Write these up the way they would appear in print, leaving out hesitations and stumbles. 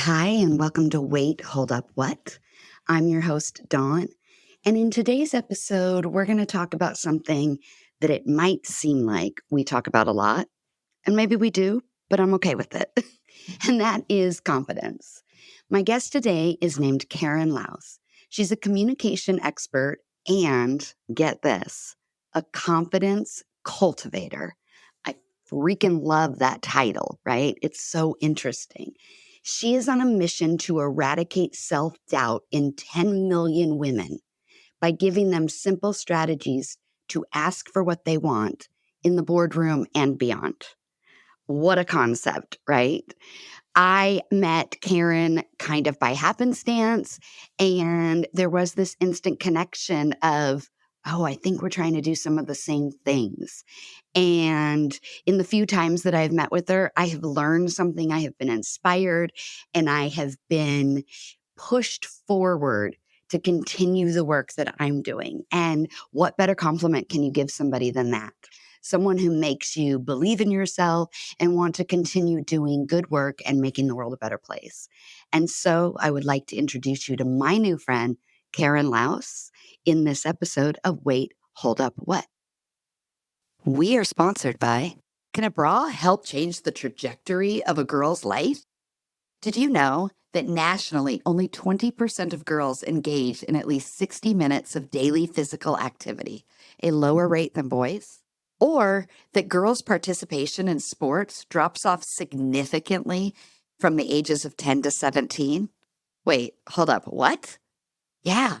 Hi, and welcome to Wait, Hold Up, What? I'm your host, Dawn. And in today's episode, we're going to talk about something that it might seem like we talk about a lot. And maybe we do, but I'm okay with it. And that is confidence. My guest today is named Karen Laos. She's a communication expert and, get this, a confidence cultivator. I freaking love that title, right? It's so interesting. She is on a mission to eradicate self-doubt in 10 million women by giving them simple strategies to ask for what they want in the boardroom and beyond. What a concept, right? I met Karen kind of by happenstance, and there was this instant connection of, oh, I think we're trying to do some of the same things. And in the few times that I've met with her, I have learned something, I have been inspired, and I have been pushed forward to continue the work that I'm doing. And what better compliment can you give somebody than that? Someone who makes you believe in yourself and want to continue doing good work and making the world a better place. And so I would like to introduce you to my new friend, Karen Laos, in this episode of Wait, Hold Up, What? We are sponsored by, can a bra help change the trajectory of a girl's life? Did you know that nationally only 20% of girls engage in at least 60 minutes of daily physical activity, a lower rate than boys? Or that girls' participation in sports drops off significantly from the ages of 10 to 17? Wait, hold up, what? Yeah.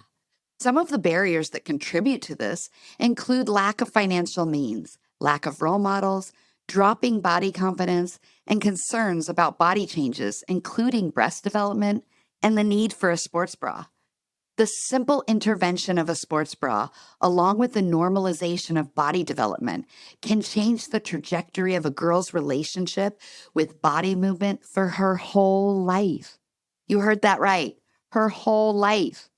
Some of the barriers that contribute to this include lack of financial means, lack of role models, dropping body confidence, and concerns about body changes, including breast development and the need for a sports bra. The simple intervention of a sports bra, along with the normalization of body development, can change the trajectory of a girl's relationship with body movement for her whole life. You heard that right, her whole life.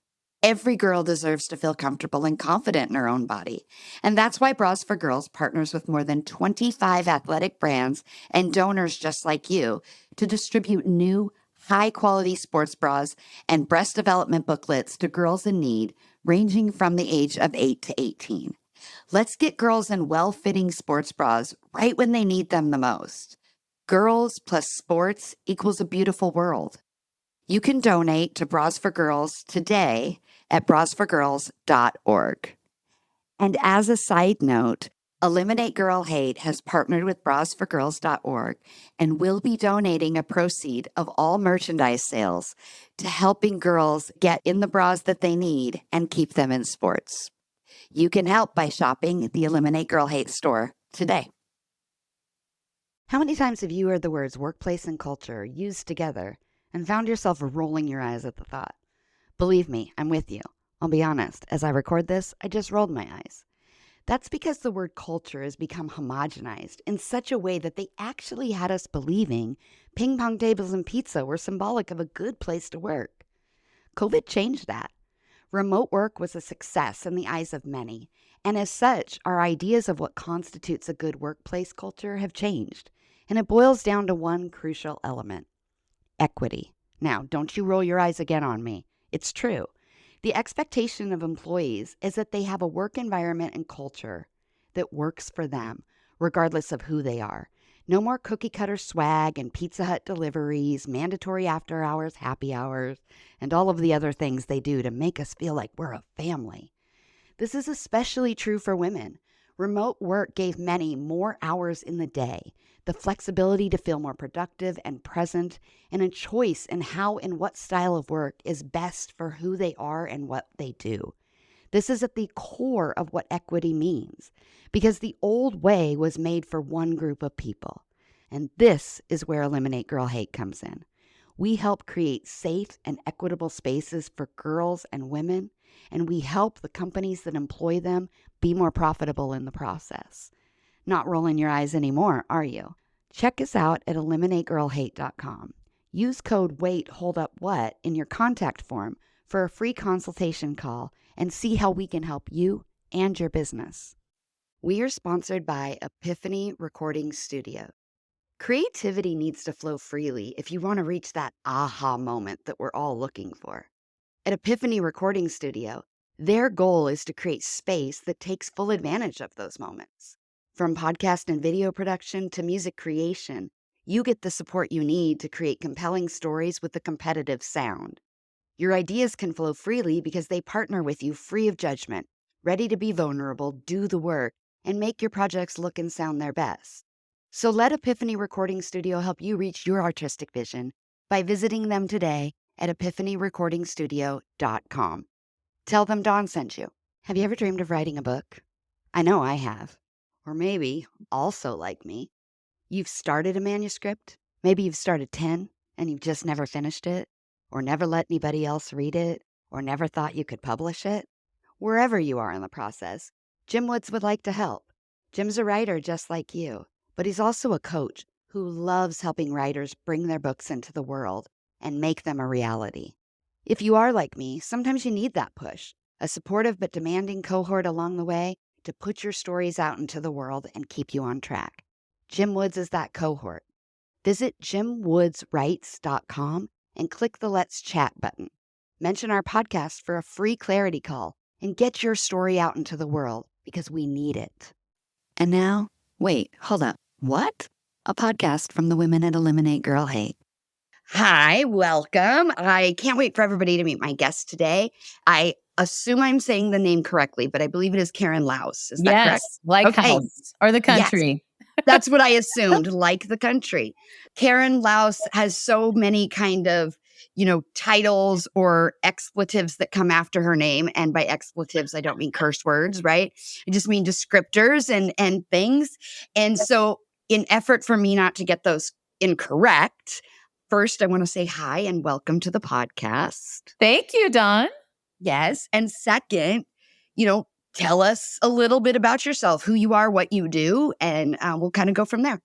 Every girl deserves to feel comfortable and confident in her own body. And that's why Bras for Girls partners with more than 25 athletic brands and donors just like you to distribute new, high-quality sports bras and breast development booklets to girls in need, ranging from the age of 8 to 18. Let's get girls in well-fitting sports bras right when they need them the most. Girls plus sports equals a beautiful world. You can donate to Bras for Girls today at brasforgirls.org. And as a side note, Eliminate Girl Hate has partnered with brasforgirls.org and will be donating a proceed of all merchandise sales to helping girls get in the bras that they need and keep them in sports. You can help by shopping the Eliminate Girl Hate store today. How many times have you heard the words workplace and culture used together and found yourself rolling your eyes at the thought? Believe me, I'm with you. I'll be honest, as I record this, I just rolled my eyes. That's because the word culture has become homogenized in such a way that they actually had us believing ping pong tables and pizza were symbolic of a good place to work. COVID changed that. Remote work was a success in the eyes of many, and as such, our ideas of what constitutes a good workplace culture have changed, and it boils down to one crucial element: equity. Now, don't you roll your eyes again on me. It's true. The expectation of employees is that they have a work environment and culture that works for them, regardless of who they are. No more cookie cutter swag and Pizza Hut deliveries, mandatory after hours, happy hours, and all of the other things they do to make us feel like we're a family. This is especially true for women. Remote work gave many more hours in the day, the flexibility to feel more productive and present, and a choice in how and what style of work is best for who they are and what they do. This is at the core of what equity means, because the old way was made for one group of people. And this is where Eliminate Girl Hate comes in. We help create safe and equitable spaces for girls and women, and we help the companies that employ them be more profitable in the process. Not rolling your eyes anymore, are you? Check us out at eliminategirlhate.com. Use code WAITHOLDUPWHAT in your contact form for a free consultation call and see how we can help you and your business. We are sponsored by Epiphany Recording Studio. Creativity needs to flow freely if you want to reach that aha moment that we're all looking for. At Epiphany Recording Studio, their goal is to create space that takes full advantage of those moments. From podcast and video production to music creation, you get the support you need to create compelling stories with a competitive sound. Your ideas can flow freely because they partner with you free of judgment, ready to be vulnerable, do the work, and make your projects look and sound their best. So let Epiphany Recording Studio help you reach your artistic vision by visiting them today at epiphanyrecordingstudio.com. Tell them Dawn sent you. Have you ever dreamed of writing a book? I know I have. Or maybe, also like me, you've started a manuscript. Maybe you've started 10 and you've just never finished it, or never let anybody else read it, or never thought you could publish it. Wherever you are in the process, Jim Woods would like to help. Jim's a writer just like you, but he's also a coach who loves helping writers bring their books into the world and make them a reality. If you are like me, sometimes you need that push, a supportive but demanding cohort along the way to put your stories out into the world and keep you on track. Jim Woods is that cohort. Visit jimwoodswrites.com and click the Let's Chat button. Mention our podcast for a free clarity call and get your story out into the world because we need it. And now, wait, hold up. What? A podcast from the women at Eliminate Girl Hate. Hi, welcome. I can't wait for everybody to meet my guest today. I assume I'm saying the name correctly, but I believe it is Karen Laos. Is that correct? Yes, like Okay. house or the Yes. country. That's what I assumed, like the country. Karen Laos has so many kind of, titles or expletives that come after her name. And by expletives, I don't mean curse words, right? I just mean descriptors and things. And so in effort for me not to get those incorrect, first, I want to say hi and welcome to the podcast. Thank you, Dawn. Yes. And second, tell us a little bit about yourself, who you are, what you do, and we'll kind of go from there.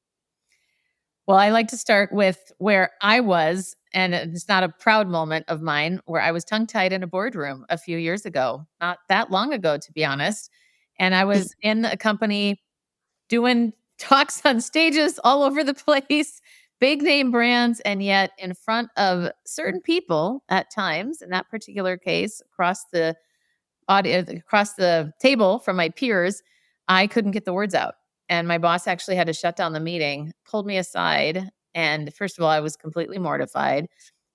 Well, I like to start with where I was, and it's not a proud moment of mine, where I was tongue-tied in a boardroom a few years ago, not that long ago, to be honest. And I was in a company doing talks on stages all over the place, big name brands, and yet in front of certain people at times, in that particular case, across the table from my peers, I couldn't get the words out. And my boss actually had to shut down the meeting, pulled me aside. And first of all, I was completely mortified,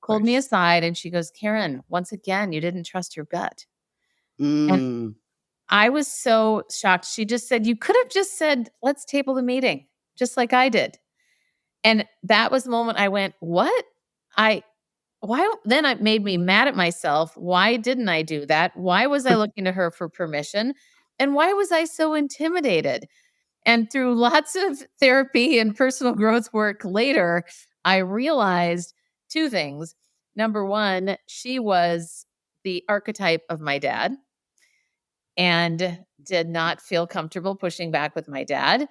pulled me aside. And she goes, Karen, once again, you didn't trust your gut. And I was so shocked. She just said, you could have just said, let's table the meeting, just like I did. And that was the moment I went, what? Then it made me mad at myself. Why didn't I do that? Why was I looking to her for permission? And why was I so intimidated? And through lots of therapy and personal growth work later, I realized two things. Number one, she was the archetype of my dad and did not feel comfortable pushing back with my dad.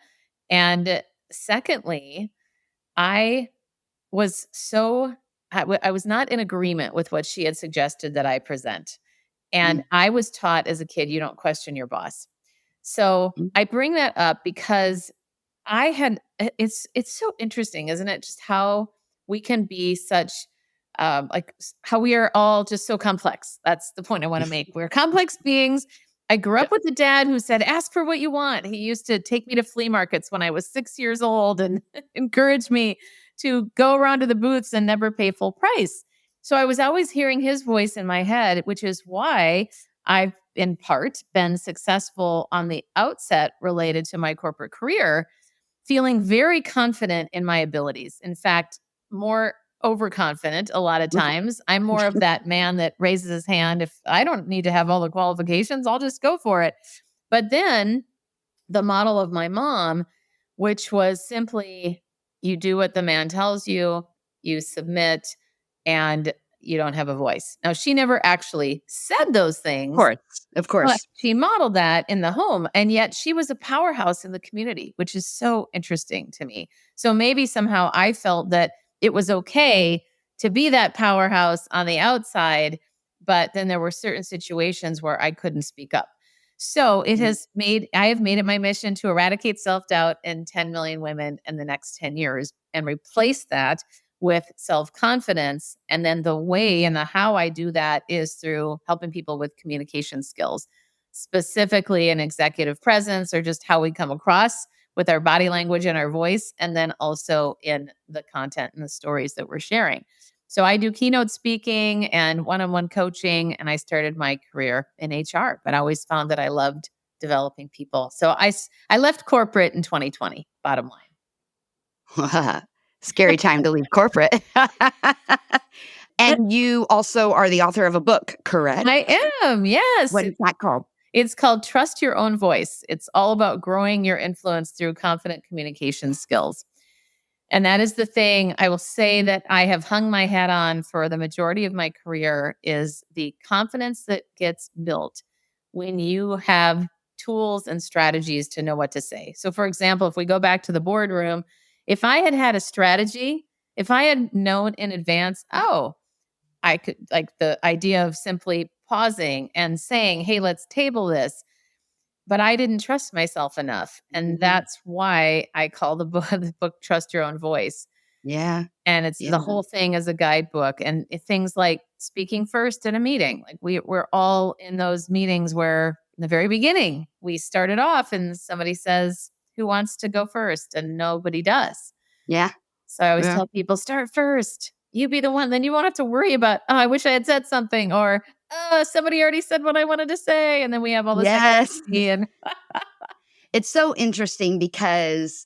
And secondly, I was I was not in agreement with what she had suggested that I present. And I was taught as a kid, you don't question your boss. So I bring that up because it's so interesting, isn't it? Just how we can be such, how we are all just so complex. That's the point I want to make. We're complex beings. I grew up with a dad who said, ask for what you want. He used to take me to flea markets when I was 6 years old and encourage me to go around to the booths and never pay full price. So I was always hearing his voice in my head, which is why I've in part been successful on the outset related to my corporate career, feeling very confident in my abilities. In fact, more overconfident a lot of times. I'm more of that man that raises his hand. If I don't need to have all the qualifications, I'll just go for it. But then the model of my mom, which was simply you do what the man tells you, you submit, and you don't have a voice. Now, she never actually said those things. Of course. But she modeled that in the home. And yet she was a powerhouse in the community, which is so interesting to me. So maybe somehow I felt that it was okay to be that powerhouse on the outside, but then there were certain situations where I couldn't speak up. So Mhm. I have made it my mission to eradicate self-doubt in 10 million women in the next 10 years and replace that with self-confidence. And then the way and the how I do that is through helping people with communication skills, specifically in executive presence or just how we come across with our body language and our voice, and then also in the content and the stories that we're sharing. So I do keynote speaking and one-on-one coaching, and I started my career in HR, but I always found that I loved developing people. So I left corporate in 2020, bottom line. Scary time to leave corporate. Uh, And you also are the author of a book, correct? I am, yes. What is that called? It's called Trust Your Own Voice. It's all about growing your influence through confident communication skills. And that is the thing I will say that I have hung my hat on for the majority of my career is the confidence that gets built when you have tools and strategies to know what to say. So for example, if we go back to the boardroom, if I had had a strategy, if I had known in advance, oh, I could like the idea of simply pausing and saying, "Hey, let's table this." But I didn't trust myself enough, and Mhm. that's why I call the book the book Trust Your Own Voice. Yeah, And it's yeah, the whole thing as a guidebook and things like speaking first in a meeting. Like we're all in those meetings where in the very beginning, we started off and somebody says, "Who wants to go first?" and nobody does. yeah, So I always yeah. tell people, "Start first. You be the one, then you won't have to worry about, oh, I wish I had said something," or, "Oh, somebody already said what I wanted to say." And then we have all this Yes. anxiety and It's so interesting because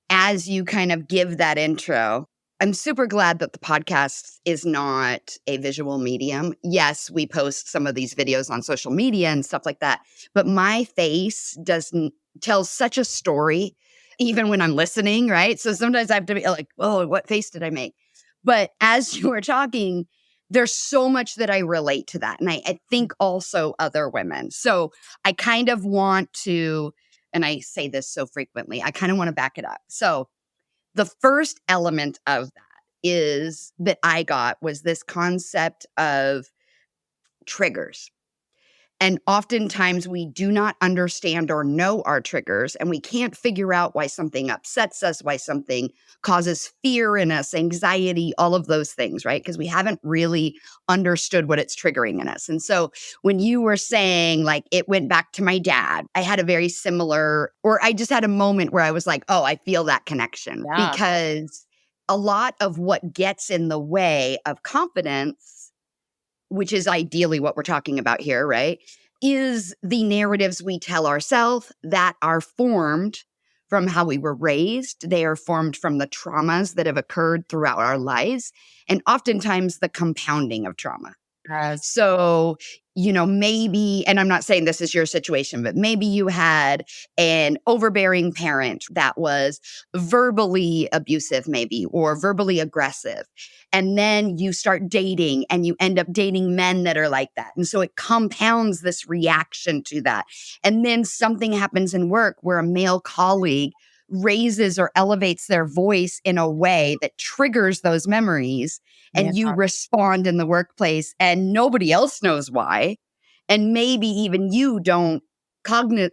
as you kind of give that intro, I'm super glad that the podcast is not a visual medium. Yes, we post some of these videos on social media and stuff like that, but my face doesn't tell such a story even when I'm listening, right? So sometimes I have to be like, "Oh, what face did I make?" But as you were talking, there's so much that I relate to that. And I think also other women. So I kind of want to, and I say this so frequently, I kind of want to back it up. So the first element of that is that I got was this concept of triggers. And oftentimes we do not understand or know our triggers, and we can't figure out why something upsets us, why something causes fear in us, anxiety, all of those things, right? Because we haven't really understood what it's triggering in us. And so when you were saying, like, it went back to my dad, I had a very similar, or I just had a moment where I was like, oh, I feel that connection yeah, because a lot of what gets in the way of confidence, which is ideally what we're talking about here, right? Is the narratives we tell ourselves that are formed from how we were raised. They are formed from the traumas that have occurred throughout our lives, and oftentimes the compounding of trauma. yes, So, maybe, and I'm not saying this is your situation, but maybe you had an overbearing parent that was verbally abusive, maybe, or verbally aggressive. And then you start dating and you end up dating men that are like that. And so it compounds this reaction to that. And then something happens in work where a male colleague raises or elevates their voice in a way that triggers those memories yeah, and you respond in the workplace and nobody else knows why. And maybe even you don't cognit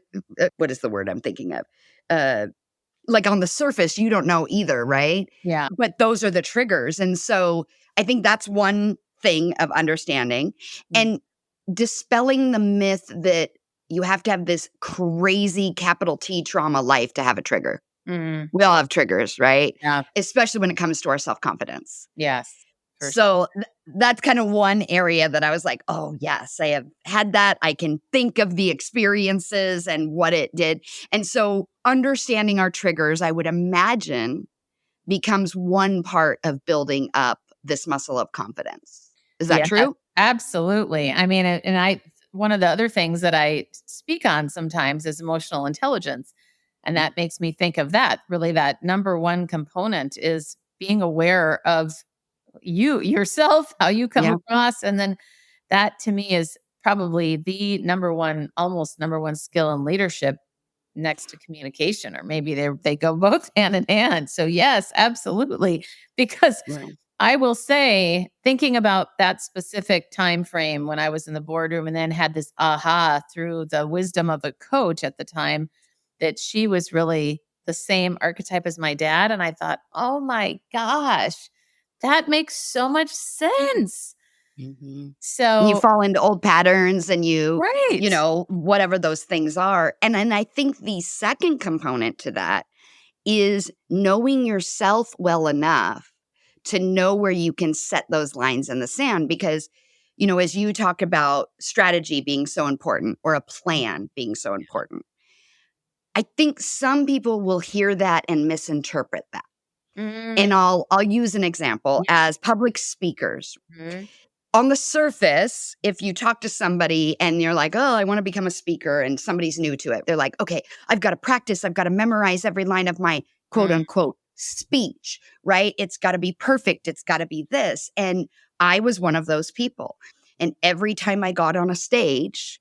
what is the word I'm thinking of? Uh, like on the surface, you don't know either, right? yeah, But those are the triggers. And so I think that's one thing of understanding mm, and dispelling the myth that you have to have this crazy capital T trauma life to have a trigger. mm, We all have triggers, right? yeah, Especially when it comes to our self confidence. yes, for sure. So that's kind of one area that I was like, oh, yes, I have had that. I can think of the experiences and what it did. And so understanding our triggers, I would imagine, becomes one part of building up this muscle of confidence. Is that Yeah, true? absolutely. I mean, and I one of the other things that I speak on sometimes is emotional intelligence. And that makes me think of that. Really, that number one component is being aware of you, yourself, how you come Yeah. across. And then that to me is probably the number one, almost number one skill in leadership next to communication, or maybe they go both hand in hand. So yes, absolutely. Because Right. I will say, thinking about that specific time frame when I was in the boardroom and then had this aha through the wisdom of a coach at the time that she was really the same archetype as my dad. And I thought, oh my gosh, that makes so much sense. Mhm. And you So, fall into old patterns and you right. know, whatever those things are. And then I think the second component to that is knowing yourself well enough to know where you can set those lines in the sand because, you know, as you talk about strategy being so important or a plan being so important, I think some people will hear that and misinterpret that. Mm, And I'll use an example yeah. as public speakers. Mhm. On the surface, if you talk to somebody and you're like, "Oh, I wanna become a speaker," and somebody's new to it, they're like, "Okay, I've gotta practice, I've gotta memorize every line of my quote Mm. unquote speech, right? It's gotta be perfect, it's gotta be this." And I was one of those people. And every time I got on a stage,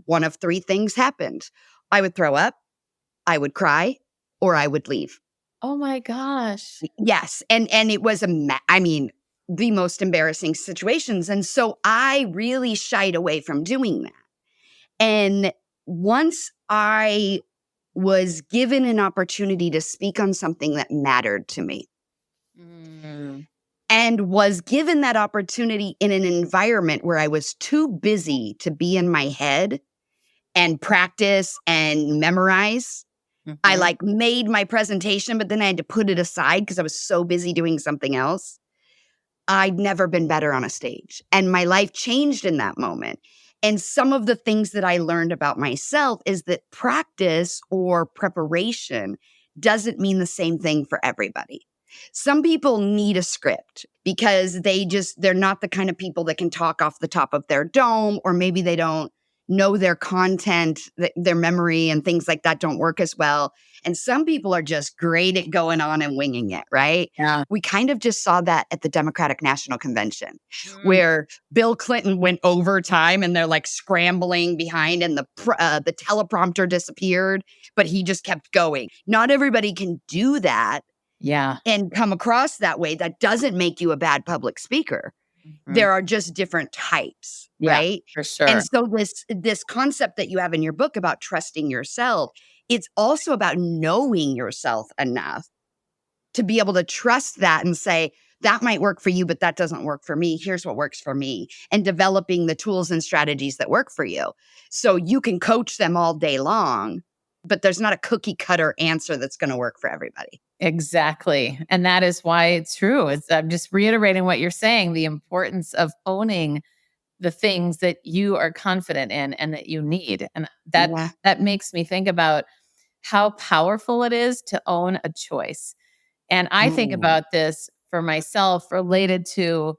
one of 3 things happened. I would throw up, I would cry, or I would leave. Oh my gosh. Yes, and it was I mean, the most embarrassing situations, and so I really shied away from doing that. And once I was given an opportunity to speak on something that mattered to me Mm. and was given that opportunity in an environment where I was too busy to be in my head and practice and memorize, I, Mhm. like, made my presentation, but then I had to put it aside because I was so busy doing something else. I'd never been better on a stage, and my life changed in that moment. And some of the things that I learned about myself is that practice or preparation doesn't mean the same thing for everybody. Some people need a script because they're not the kind of people that can talk off the top of their dome, or maybe they don't know their content, their memory and things like that don't work as well. And some people are just great at going on and winging it, right? Yeah. We kind of just saw that at the Democratic National Convention, Mm. where Bill Clinton went overtime and they're like scrambling behind, and the teleprompter disappeared, but he just kept going. Not everybody can do that Yeah. and come across that way. That doesn't make you a bad public speaker. Mhm. There are just different types, Yeah, right? for And sure. so this concept that you have in your book about trusting yourself, it's also about knowing yourself enough to be able to trust that and say, that might work for you, but that doesn't work for me. Here's what works for me. And developing the tools and strategies that work for you. So you can coach them all day long, but there's not a cookie cutter answer that's going to work for everybody. Exactly. And that is why it's true. I'm just reiterating what you're saying, the importance of owning the things that you are confident in and that you need. And Yeah. that makes me think about how powerful it is to own a choice. And I think Mm. about this for myself related to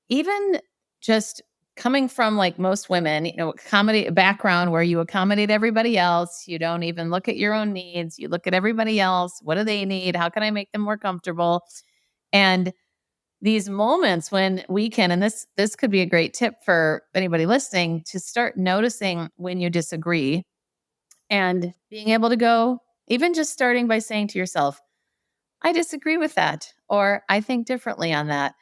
even just coming from like most women, accommodate background where you accommodate everybody else. You don't even look at your own needs. You look at everybody else. What do they need? How can I make them more comfortable? And these moments when we can, and this could be a great tip for anybody listening to start noticing when you disagree and being able to go, even just starting by saying to yourself, I disagree with that, or I think differently on that.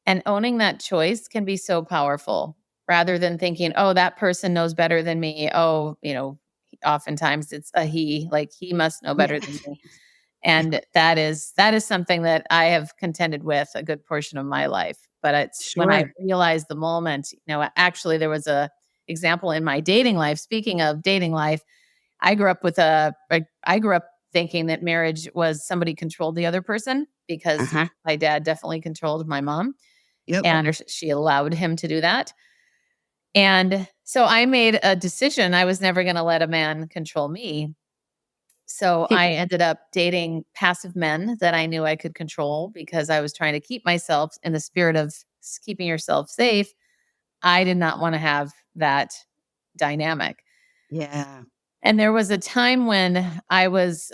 And owning that choice can be so powerful rather than thinking, oh, that person knows better than me. Oh, oftentimes it's a he, like he must know better than me. And that is something that I have contended with a good portion of my life. But it's when I Sure. realized the moment, actually there was a example in my dating life. Speaking of dating life, I grew up thinking that marriage was somebody controlled the other person because Uh-huh. my dad definitely controlled my mom Yep. and she allowed him to do that. And so I made a decision I was never going to let a man control me. So I ended up dating passive men that I knew I could control because I was trying to keep myself in the spirit of keeping yourself safe. I did not want to have that dynamic. Yeah. And there was a time when there was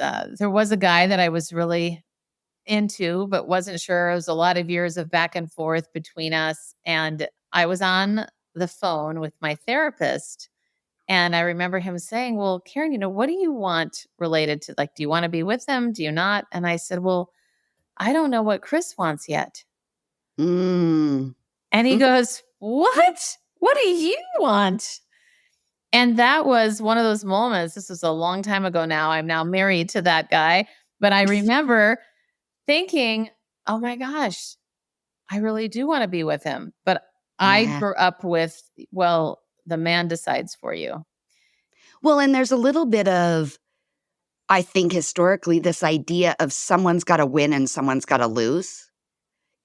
a guy that I was really into, but wasn't sure. It was a lot of years of back and forth between us. And I was on the phone with my therapist. And I remember him saying, well, Karen, what do you want related to, like, do you want to be with him? Do you not? And I said, well, I don't know what Chris wants yet. Mm. And he goes, "What? What do you want?" And that was one of those moments. This was a long time ago now. I'm now married to that guy. But I remember thinking, oh my gosh, I really do want to be with him. But I Yeah. grew up with, well, the man decides for you. Well, and there's a little bit of, I think historically, this idea of someone's gotta win and someone's gotta lose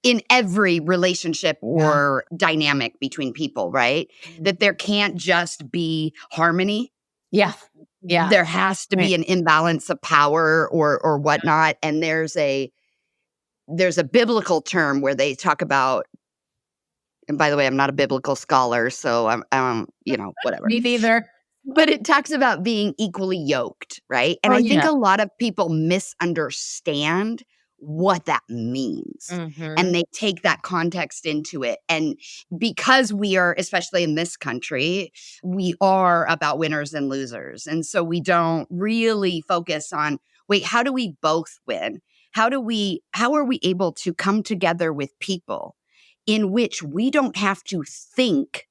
in every relationship Yeah. or dynamic between people, right? That there can't just be harmony. Yeah. Yeah. There has to Right. be an imbalance of power or whatnot, and there's a biblical term where they talk about, and by the way, I'm not a biblical scholar, so I'm whatever. Me neither. But it talks about being equally yoked, right? And Oh, I think yeah. a lot of people misunderstand what that means, Mm-hmm. and they take that context into it. And because we are, especially in this country, we are about winners and losers. And so we don't really focus on, wait, how do we both win? How are we able to come together with people in which we don't have to think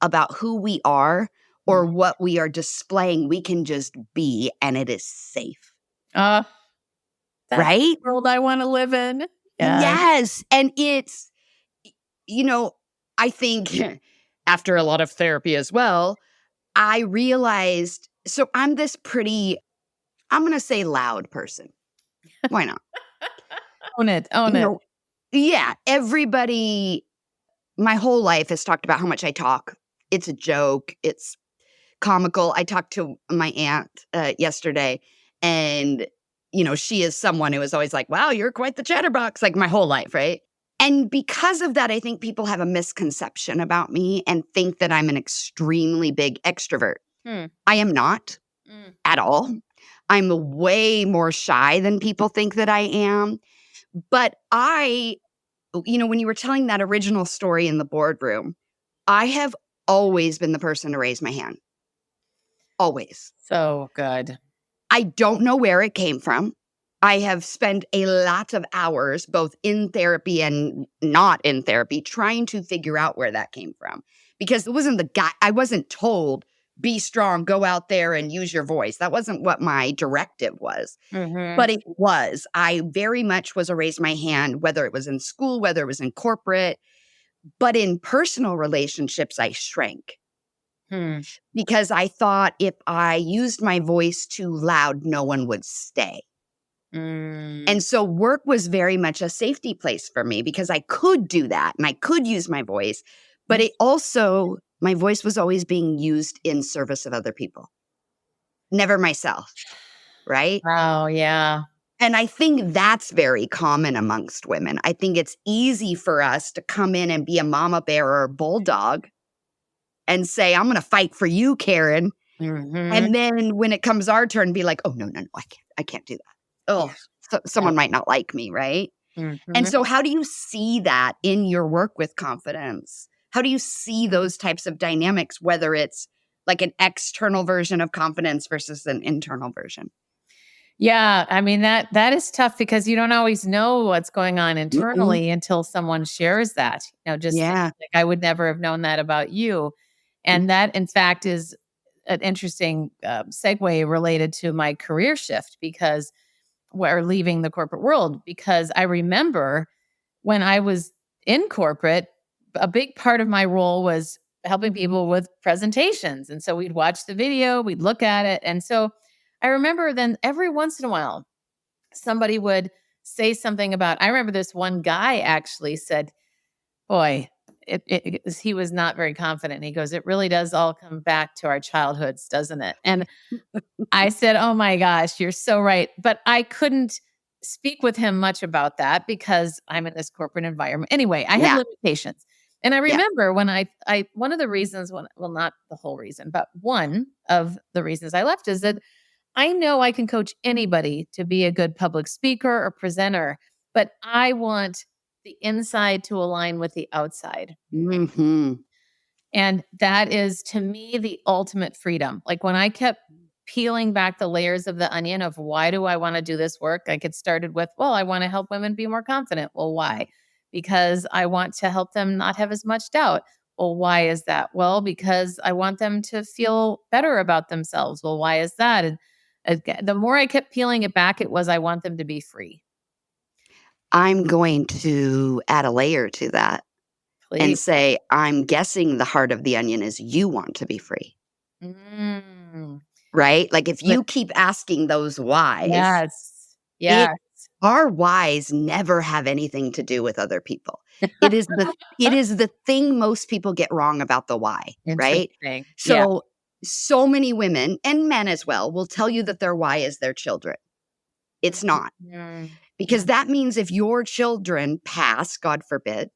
about who we are or what we are displaying? We can just be, and it is safe, Uh, that's right? the world I want to live in. Yes. Yes. And it's, you know, I think after a lot of therapy as well, I realized, so I'm this pretty, I'm going to say loud person. Why not? Own it. Own You it. know, yeah, everybody, my whole life has talked about how much I talk. It's a joke. It's comical. I talked to my aunt yesterday, and she is someone who is always like, "Wow, you're quite the chatterbox," like my whole life, right? And because of that, I think people have a misconception about me and think that I'm an extremely big extrovert. Hmm. I am not Mm. at all. I'm way more shy than people think that I am. But when you were telling that original story in the boardroom, I have always been the person to raise my hand. Always. So good. I don't know where it came from. I have spent a lot of hours, both in therapy and not in therapy, trying to figure out where that came from. Because it wasn't the guy, I wasn't told, be strong, go out there and use your voice. That wasn't what my directive was. Mm-hmm. But it was. I very much was a raise my hand, whether it was in school, whether it was in corporate. But in personal relationships, I shrank Hmm. because I thought if I used my voice too loud, no one would stay. Mm. And so work was very much a safety place for me because I could do that and I could use my voice, but my voice was always being used in service of other people, never myself, right? Wow. Yeah. And I think that's very common amongst women. I think it's easy for us to come in and be a mama bear or a bulldog and say, I'm going to fight for you, Karen. Mm-hmm. And then when it comes our turn, be like, oh, no, I can't do that. Oh, someone might not like me, right? Mm-hmm. And so how do you see that in your work with confidence? How do you see those types of dynamics, whether it's like an external version of confidence versus an internal version? Yeah, I mean that is tough because you don't always know what's going on Mm-mm. internally until someone shares that. Just Yeah. like I would never have known that about you. And that, in fact, is an interesting segue related to my career shift because we're leaving the corporate world. Because I remember when I was in corporate, a big part of my role was helping people with presentations. And so we'd watch the video, we'd look at it. And so I remember then every once in a while, somebody would say something about, I remember this one guy actually said, boy, he was not very confident. He goes, it really does all come back to our childhoods, doesn't it? And I said, oh my gosh, you're so right. But I couldn't speak with him much about that because I'm in this corporate environment. Anyway, I had Yeah. limitations. And I Yeah. remember when one of the reasons, well, not the whole reason, but one of the reasons I left is that I know I can coach anybody to be a good public speaker or presenter, but I want the inside to align with the outside. Mm-hmm. And that is, to me, the ultimate freedom. Like when I kept peeling back the layers of the onion of why do I want to do this work? Like it started with, well, I want to help women be more confident. Well, why? because I want to help them not have as much doubt. Well, why is that? Well, because I want them to feel better about themselves. Well, why is that? And again, the more I kept peeling it back, it was I want them to be free. I'm going to add a layer to that and Please. say, I'm guessing the heart of the onion is you want to be free, Mm. right? Like if But you keep asking those whys, yes. it Yes. our whys never have anything to do with other people. It is the it is the thing most people get wrong about the why, right? Interesting. Yeah. So many women and men as well will tell you that their why is their children. It's not. Mm. Because that means if your children pass, God forbid,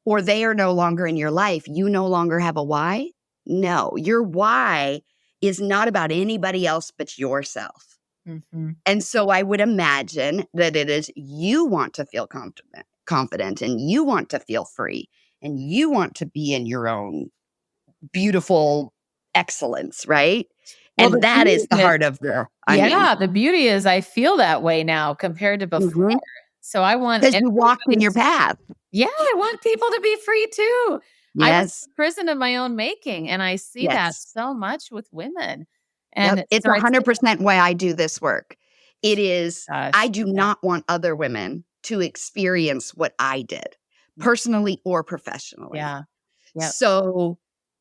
or they are no longer in your life, you no longer have a why? No, your why is not about anybody else but yourself. Mhm. And so I would imagine that it is you want to feel confident and you want to feel free and you want to be in your own beautiful excellence, right? Well, And the that is beauty the is heart of the onion. yeah, the beauty is I feel that way now compared to before. Mhm. So I want 'Cause you walked in everybody your path. yeah, I want people to be free too. I was Yes. a prison of my own making, and I see that Yes. so much with women. Yep, And it's so I'd say 100% why I do this work. It is I gosh, do yeah. not want other women to experience what I did, personally or professionally. Yeah. Yep. So,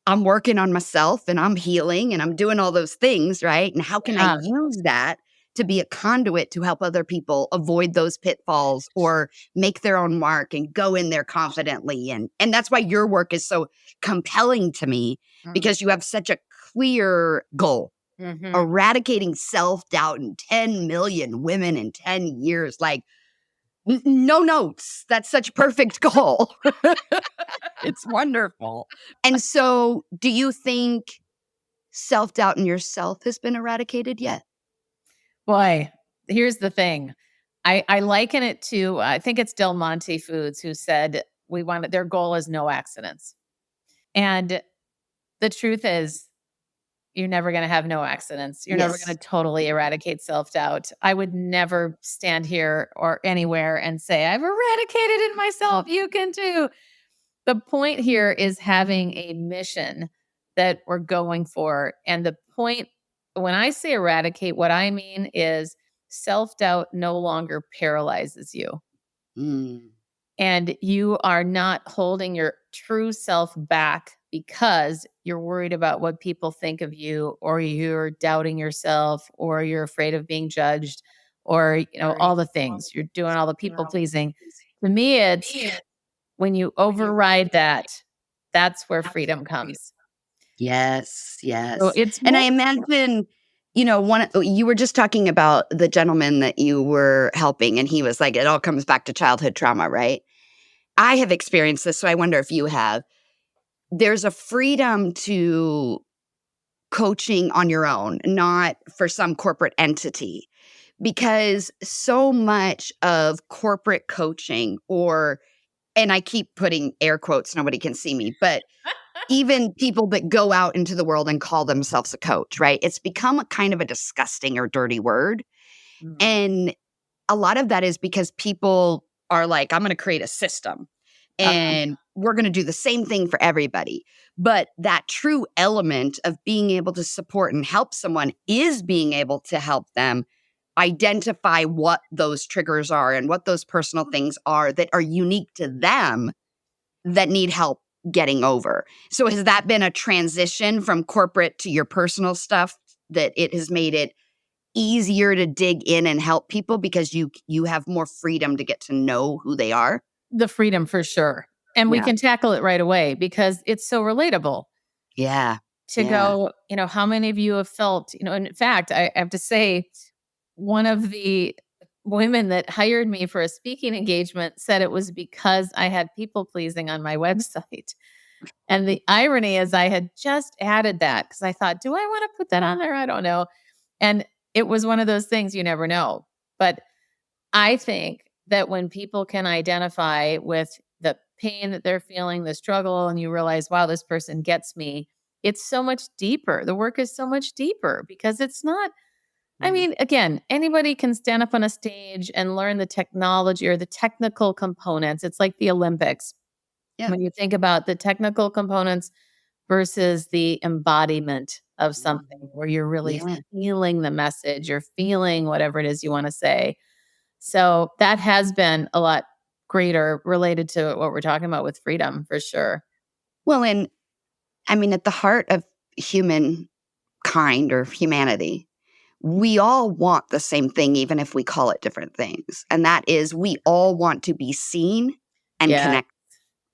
I'm working on myself and I'm healing and I'm doing all those things, right? And how can I Yeah. use that to be a conduit to help other people avoid those pitfalls or make their own mark and go in there confidently? And that's why your work is so compelling to me Mm. because you have such a clear goal. Mhm. Eradicating self-doubt in 10 million women in 10 years, like, no notes. That's such a perfect goal. It's wonderful. And so, do you think self-doubt in yourself has been eradicated yet? Boy, here's the thing. I liken it to I think it's Del Monte Foods who said we want their goal is no accidents. And the truth is you're never going to have no accidents. You're never going Yes. to totally eradicate self-doubt. I would never stand here or anywhere and say I've eradicated it myself. You can too. The point here is having a mission that we're going for. And the point, when I say eradicate, what I mean is self doubt no longer paralyzes you. Mm. And you are not holding your true self back because you're worried about what people think of you, or you're doubting yourself, or you're afraid of being judged, or, all the things. You're doing all the people pleasing. To me, it's when you override that, that's where freedom comes. Yes, So yes. it's And more I imagine, you were just talking about the gentleman that you were helping, and he was like, it all comes back to childhood trauma, right? I have experienced this, so I wonder if you have. There's a freedom to coaching on your own, not for some corporate entity. Because so much of corporate coaching, and I keep putting air quotes, nobody can see me, but even people that go out into the world and call themselves a coach, right? It's become a kind of a disgusting or dirty word. Mhm. And a lot of that is because people are like, I'm going to create a system and we're going to do the same thing for everybody. But that true element of being able to support and help someone is being able to help them identify what those triggers are and what those personal things are that are unique to them that need help getting over. So has that been a transition from corporate to your personal stuff that it has made it easier to dig in and help people because you have more freedom to get to know who they are? The freedom for sure. And we Yeah. can tackle it right away because it's so relatable Yeah. to Yeah. go, how many of you have felt, and in fact, I have to say, one of the women that hired me for a speaking engagement said it was because I had people pleasing on my website. And the irony is I had just added that because I thought, do I want to put that on there? I don't know. And it was one of those things you never know. But I think that when people can identify with the pain that they're feeling, the struggle, and you realize, wow, this person gets me, it's so much deeper. The work is so much deeper because it's not I mean, again, anybody can stand up on a stage and learn the technology or the technical components. It's like the Olympics. Yeah. When you think about the technical components versus the embodiment of something where you're really Yeah. feeling the message, you're feeling whatever it is you want to say. So that has been a lot greater related to what we're talking about with freedom for sure. Well, and I mean, at the heart of humankind or humanity, we all want the same thing, even if we call it different things. And that is, we all want to be seen and Yeah. connect,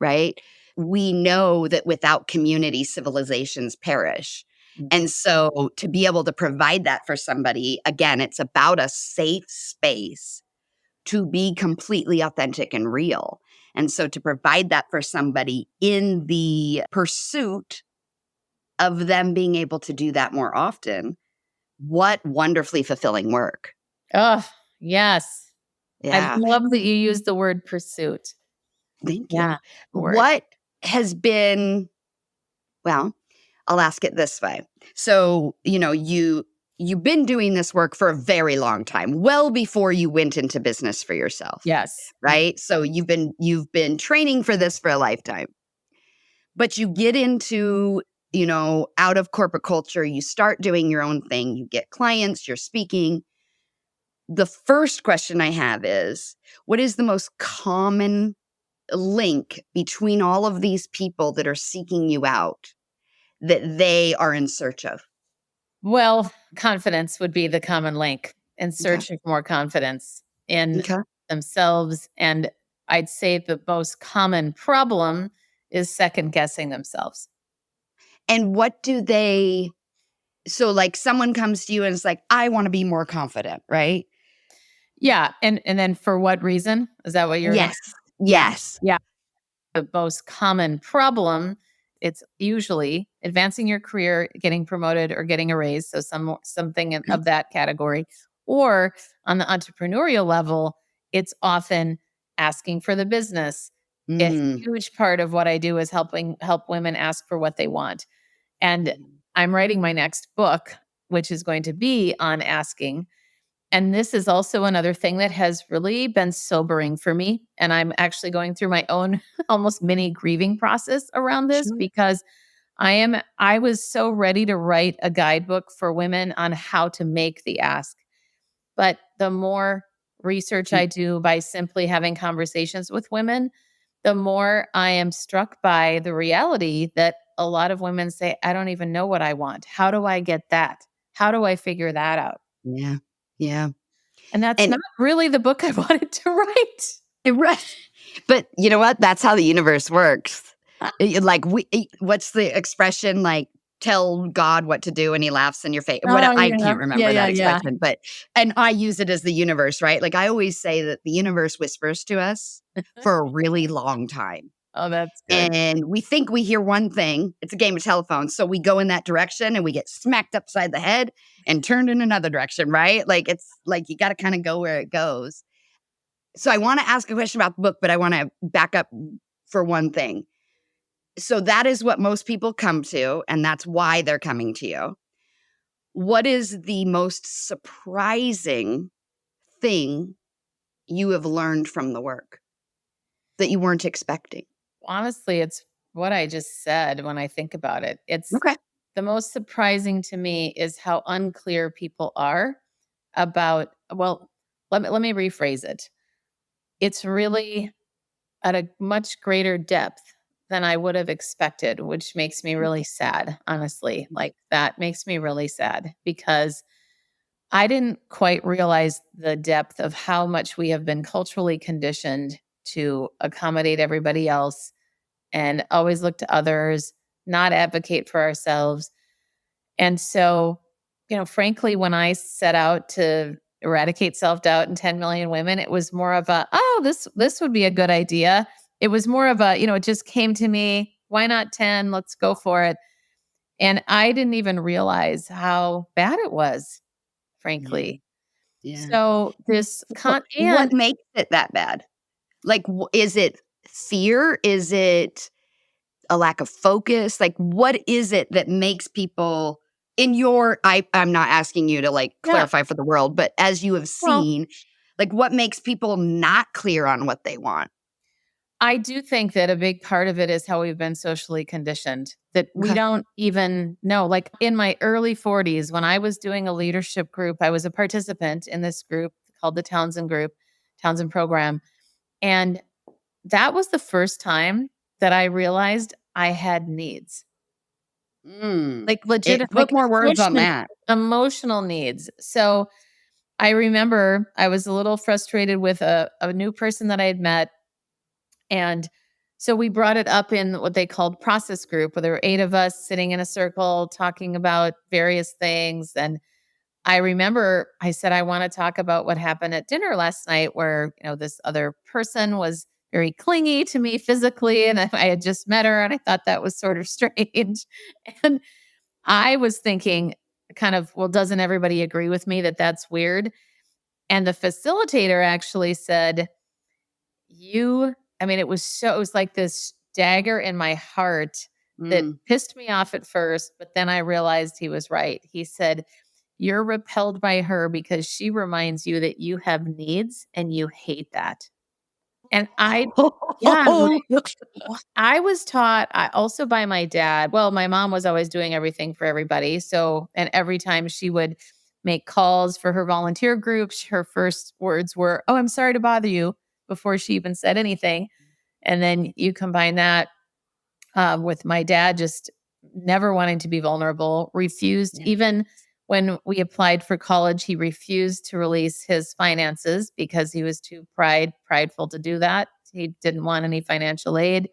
right? We know that without community, civilizations perish. And so to be able to provide that for somebody, again, it's about a safe space to be completely authentic and real. And so to provide that for somebody in the pursuit of them being able to do that more often, what wonderfully fulfilling work. Oh, yes. I Yeah. love that you use the word pursuit. Thank you. Yeah. Word. What has been, well, I'll ask it this way. So, you've been doing this work for a very long time, well before you went into business for yourself, Yes. right? So you've been training for this for a lifetime. But you get into, out of corporate culture, you start doing your own thing, you get clients, you're speaking. The first question I have is, what is the most common link between all of these people that are seeking you out that they are in search of? Well, confidence would be the common link in Okay. search of more confidence in Okay. themselves. And I'd say the most common problem is second guessing themselves. And what do they, so like someone comes to you and it's like, I want to be more confident, right? Yeah. And then for what reason? Is that what you're Yes. Yeah. Yes. Yeah. The most common problem, it's usually advancing your career, getting promoted or getting a raise, so something Okay. of that category. Or on the entrepreneurial level, it's often asking for the business. A Mm. huge part of what I do is help women ask for what they want. And I'm writing my next book, which is going to be on asking, and this is also another thing that has really been sobering for me. And I'm actually going through my own almost mini grieving process around this Sure. because I was so ready to write a guidebook for women on how to make the ask. But the more research Mm. I do by simply having conversations with women, the more I am struck by the reality that a lot of women say, I don't even know what I want. How do I get that? How do I figure that out? Yeah. Yeah. And that's And not really the book I wanted to write. right. But you know what? That's how the universe works. Like what's the expression? Like tell God what to do and he laughs in your face. What Oh, I yeah. can't Yeah, remember yeah, that yeah. expression, but and I use it as the universe, right? Like I always say that the universe whispers to us for a really long time. Oh, that's good. And we think we hear one thing. It's a game of telephone. So we go in that direction and we get smacked upside the head and turned in another direction, right? Like it's like you got to kind of go where it goes. So I want to ask a question about the book, but I want to back up for one thing. So that is what most people come to, and that's why they're coming to you. What is the most surprising thing you have learned from the work that you weren't expecting? Honestly, it's what I just said when I think about it. It's Okay. the most surprising to me is how unclear people are about, well, let me rephrase it. It's really at a much greater depth than I would have expected, which makes me really sad, honestly. Like that makes me really sad because I didn't quite realize the depth of how much we have been culturally conditioned to accommodate everybody else and always look to others, not advocate for ourselves. And so, frankly, when I set out to eradicate self-doubt in 10 million women, it was more of a, oh, this would be a good idea. It was more of a, it just came to me, why not 10? Let's go for it. And I didn't even realize how bad it was, Yeah. frankly. Yeah. So this What makes it that bad? Like, is it fear? Is it a lack of focus? Like, what is it that makes people? I'm not asking you to like Yeah. clarify for the world, but as you have Well, seen, like what makes people not clear on what they want? I do think that a big part of it is how we've been socially conditioned, that we Okay. don't even know. Like in my early 40s, when I was doing a leadership group, I was a participant in this group called the Townsend Group, Townsend Program. And that was the first time that I realized I had needs, Mm. like legit, Put like more words on that. emotional needs. So I remember I was a little frustrated with a new person that I had met. And so we brought it up in what they called process group, where there were 8 of us sitting in a circle talking about various things. And I remember I said, I want to talk about what happened at dinner last night, where, this other person was very clingy to me physically. And I had just met her and I thought that was sort of strange. And I was thinking, kind of, well, doesn't everybody agree with me that that's weird? And the facilitator actually said, it was like this dagger in my heart that Mm. pissed me off at first, but then I realized he was right. He said, "You're repelled by her because she reminds you that you have needs and you hate that." And I'm like, "What?" I was taught also by my dad. Well, my mom was always doing everything for everybody. So, and every time she would make calls for her volunteer groups, her first words were, "Oh, I'm sorry to bother you," before she even said anything. And then you combine that with my dad just never wanting to be vulnerable, refused, Yeah. even when we applied for college, he refused to release his finances because he was too prideful to do that. He didn't want any financial aid.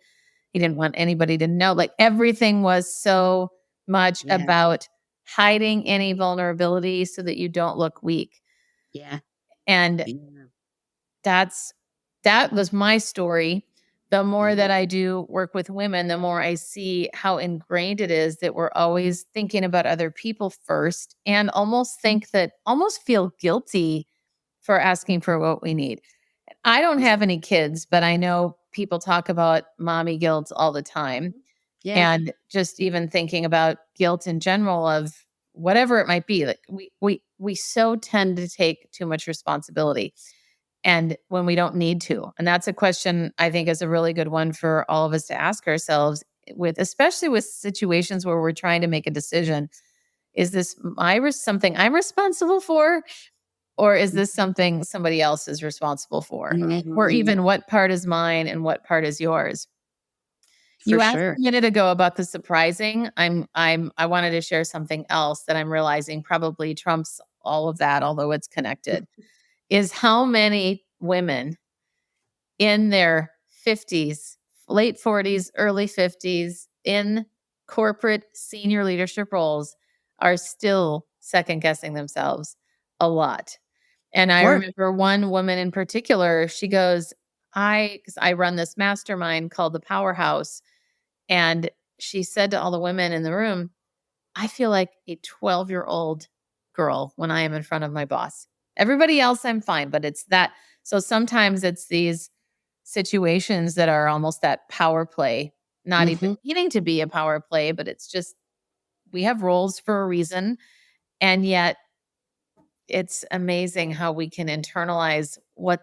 He didn't want anybody to know. Like everything was so much Yeah. about hiding any vulnerability so that you don't look weak. Yeah. And Yeah. that was my story. The more Yeah. that I do work with women, the more I see how ingrained it is that we're always thinking about other people first and almost feel guilty for asking for what we need. I don't have any kids, but I know people talk about mommy guilt all the time. Yeah. And just even thinking about guilt in general of whatever it might be, like we so tend to take too much responsibility and when we don't need to. And that's a question I think is a really good one for all of us to ask ourselves with, especially with situations where we're trying to make a decision. Is this something I'm responsible for? Or is this something somebody else is responsible for? Or Mhm. even what part is mine and what part is yours? For You asked sure. a minute ago about the surprising. I wanted to share something else that I'm realizing probably trumps all of that, although it's connected, is how many women in their 50s, late 40s, early 50s, in corporate senior leadership roles are still second guessing themselves a lot. And I Sure. remember one woman in particular, she goes, because I run this mastermind called the Powerhouse. And she said to all the women in the room, I feel like a 12-year-old girl when I am in front of my boss. Everybody else, I'm fine, but it's that. So sometimes it's these situations that are almost that power play, not even Mhm. needing to be a power play, but it's just we have roles for a reason. And yet it's amazing how we can internalize what,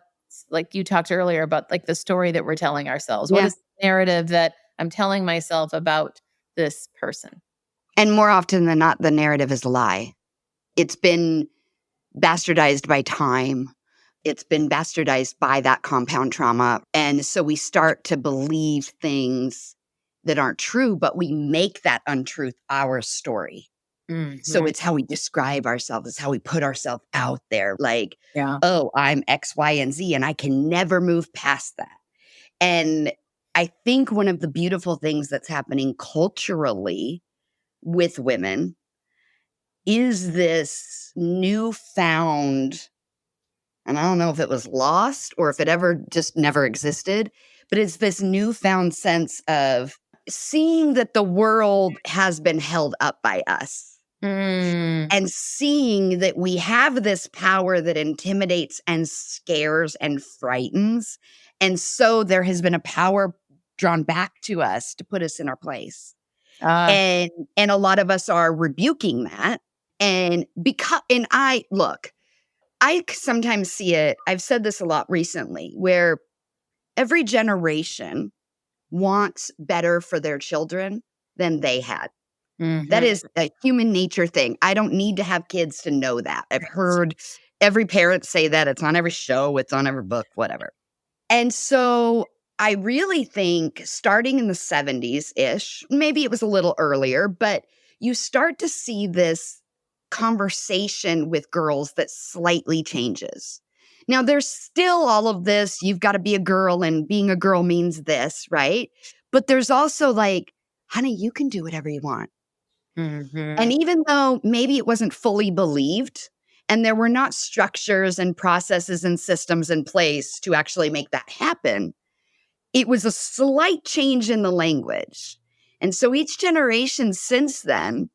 like you talked earlier about, like the story that we're telling ourselves. What Yeah. is the narrative that I'm telling myself about this person? And more often than not, the narrative is a lie. It's been bastardized by time. It's been bastardized by that compound trauma. And so we start to believe things that aren't true, but we make that untruth our story. So Mhm. it's how we describe ourselves, it's how we put ourselves out there like, Yeah. "Oh, I'm X, Y, and Z, and I can never move past that." And I think one of the beautiful things that's happening culturally with women is this newfound, and I don't know if it was lost or if it ever just never existed, but it's this newfound sense of seeing that the world has been held up by us Mm. and seeing that we have this power that intimidates and scares and frightens. And so there has been a power drawn back to us to put us in our place. Ah. And a lot of us are rebuking that. And I sometimes see it. I've said this a lot recently, where every generation wants better for their children than they had. That Mhm. is a human nature thing. I don't need to have kids to know that. I've heard every parent say that. It's on every show, it's on every book, whatever. And so I really think starting in the 70s ish, maybe it was a little earlier, but you start to see this conversation with girls that slightly changes. Now, there's still all of this, you've got to be a girl, and being a girl means this, right? But there's also like, honey, you can do whatever you want. And Mhm. even though maybe it wasn't fully believed, and there were not structures and processes and systems in place to actually make that happen, it was a slight change in the language. And so each generation since then,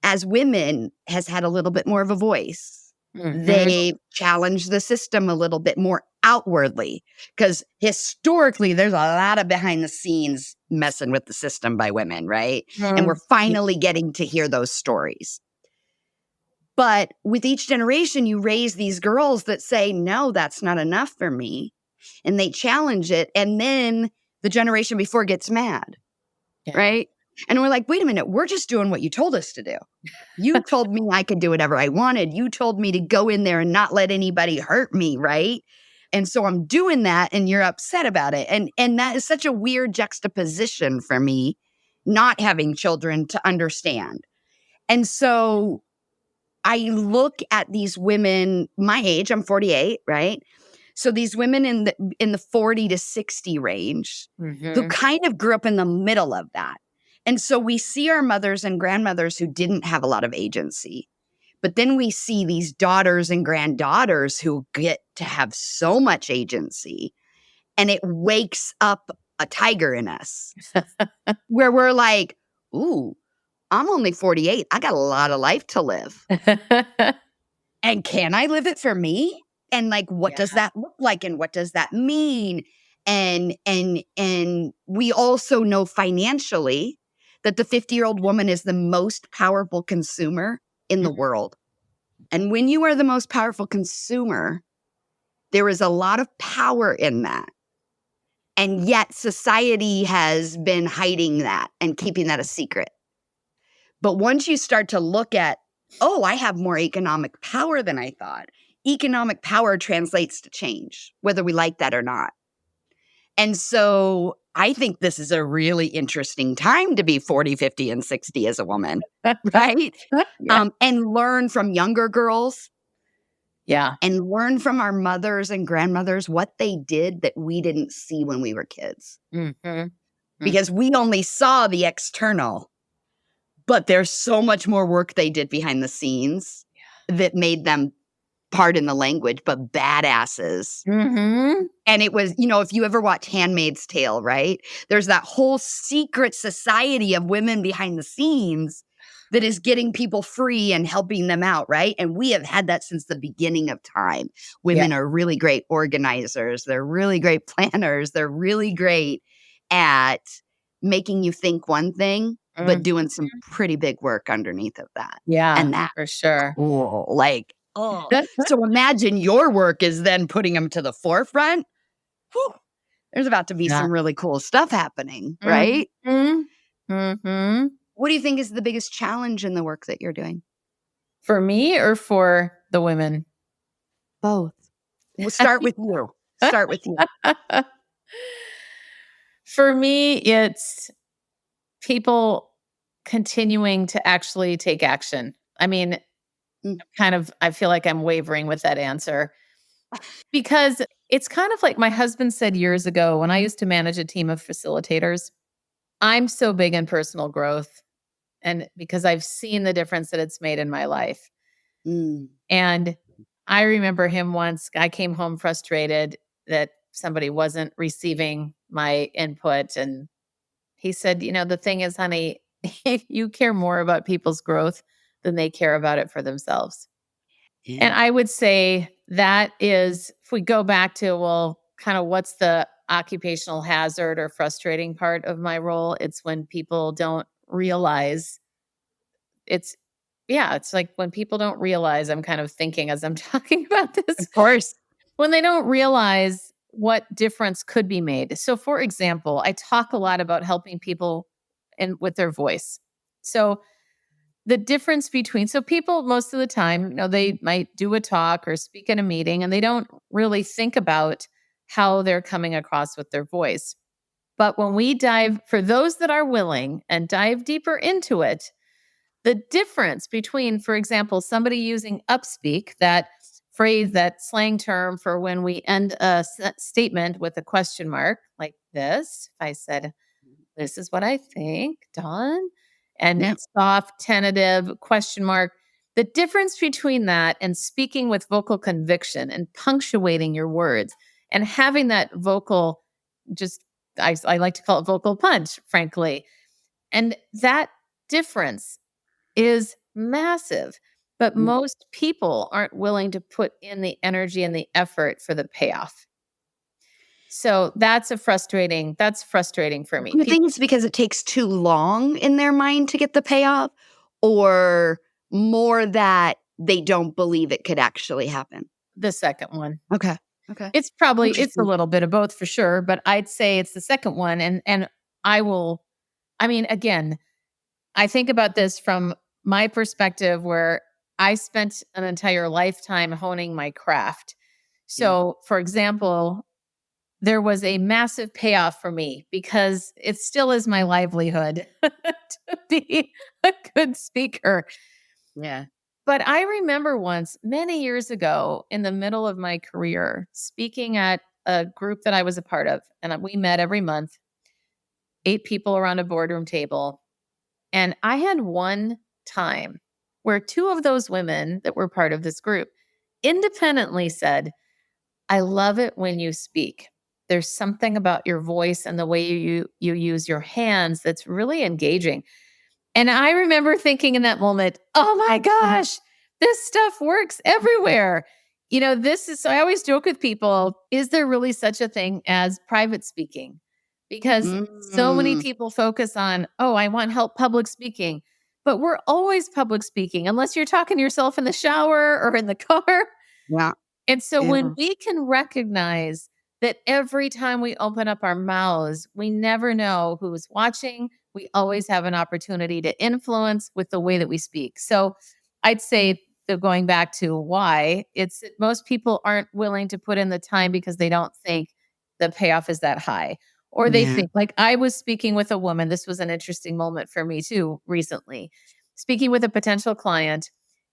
as women, has had a little bit more of a voice. Mhm. They challenge the system a little bit more outwardly, because historically, there's a lot of behind the scenes messing with the system by women, right? And we're Mhm. Yeah. finally getting to hear those stories. But with each generation, you raise these girls that say, no, that's not enough for me. And they challenge it. And then the generation before gets mad, Yeah. right? And we're like, wait a minute, we're just doing what you told us to do. You told me I could do whatever I wanted. You told me to go in there and not let anybody hurt me, right? And so I'm doing that and you're upset about it. And that is such a weird juxtaposition for me, not having children, to understand. And so I look at these women my age, I'm 48, right? So these women in the 40 to 60 range who Mhm. kind of grew up in the middle of that. And so we see our mothers and grandmothers who didn't have a lot of agency. But then we see these daughters and granddaughters who get to have so much agency, and it wakes up a tiger in us where we're like, "Ooh, I'm only 48. I got a lot of life to live. And can I live it for me? And like, what Yeah. does that look like? And what does that mean?" And we also know financially that the 50-year-old woman is the most powerful consumer in the Mhm. world. And when you are the most powerful consumer, there is a lot of power in that. And yet society has been hiding that and keeping that a secret. But once you start to look at, oh, I have more economic power than I thought, economic power translates to change, whether we like that or not. And so I think this is a really interesting time to be 40, 50, and 60 as a woman, right? Yeah. And learn from younger girls Yeah. and learn from our mothers and grandmothers what they did that we didn't see when we were kids, Mhm. Mm. because we only saw the external. But there's so much more work they did behind the scenes that made them, pardon the language, but badasses. Mhm. And it was, if you ever watch Handmaid's Tale, right? There's that whole secret society of women behind the scenes that is getting people free and helping them out, right? And we have had that since the beginning of time. Yeah. Women are really great organizers, they're really great planners, they're really great at making you think one thing, but Mhm. doing some pretty big work underneath of that. Yeah, And that's for sure. cool. Like, oh, so imagine your work is then putting them to the forefront. Whew, there's about to be Yeah. some really cool stuff happening, right? Mhm. Mhm. What do you think is the biggest challenge in the work that you're doing? For me or for the women? Both. We'll start with you. Start with you. For me, it's people continuing to actually take action. I mean, Mm, I feel like I'm wavering with that answer because it's kind of like my husband said years ago when I used to manage a team of facilitators. I'm so big in personal growth and because I've seen the difference that it's made in my life. mm, And I remember him once, I came home frustrated that somebody wasn't receiving my input. And he said, the thing is, honey, you care more about people's growth than they care about it for themselves. yeah. And I would say that is, if we go back to, well, kind of what's the occupational hazard or frustrating part of my role. It's when people don't realize it's it's like when people don't realize I'm kind of thinking as I'm talking about this, Of course. when they don't realize what difference could be made. So for example, I talk a lot about helping people and with their voice. So the difference between people most of the time, they might do a talk or speak in a meeting and they don't really think about how they're coming across with their voice. But when we dive, for those that are willing and dive deeper into it, the difference between, for example, somebody using upspeak, that phrase, that slang term for when we end a statement with a question mark like this. If I said, "This is what I think, Dawn," and Yeah. soft, tentative question mark. The difference between that and speaking with vocal conviction and punctuating your words and having that vocal, just, I like to call it vocal punch, frankly. And that difference is massive. But Mm. most people aren't willing to put in the energy and the effort for the payoff. So that's frustrating for me. Do you think it's because it takes too long in their mind to get the payoff, or more that they don't believe it could actually happen? The second one. Okay. Okay. It's a Interesting. little bit of both for sure, but I'd say it's the second one. And I will, I mean, again, I think about this from my perspective where I spent an entire lifetime honing my craft. Yeah. So, for example, there was a massive payoff for me because it still is my livelihood to be a good speaker. Yeah. But I remember once, many years ago, in the middle of my career, speaking at a group that I was a part of, and we met every month, 8 people around a boardroom table. And I had one time where two of those women that were part of this group independently said, "I love it when you speak. There's something about your voice and the way you use your hands that's really engaging." And I remember thinking in that moment, "Oh my gosh, this stuff works everywhere." This is, so I always joke with people, is there really such a thing as private speaking? Because so many Mm. people focus on, "Oh, I want help public speaking." But we're always public speaking unless you're talking to yourself in the shower or in the car. Yeah. And so when Yeah. we can recognize that every time we open up our mouths, we never know who's watching. We always have an opportunity to influence with the way that we speak. So I'd say, that going back to why, it's that most people aren't willing to put in the time because they don't think the payoff is that high. Or they Yeah. think, like I was speaking with a woman, this was an interesting moment for me too recently, speaking with a potential client,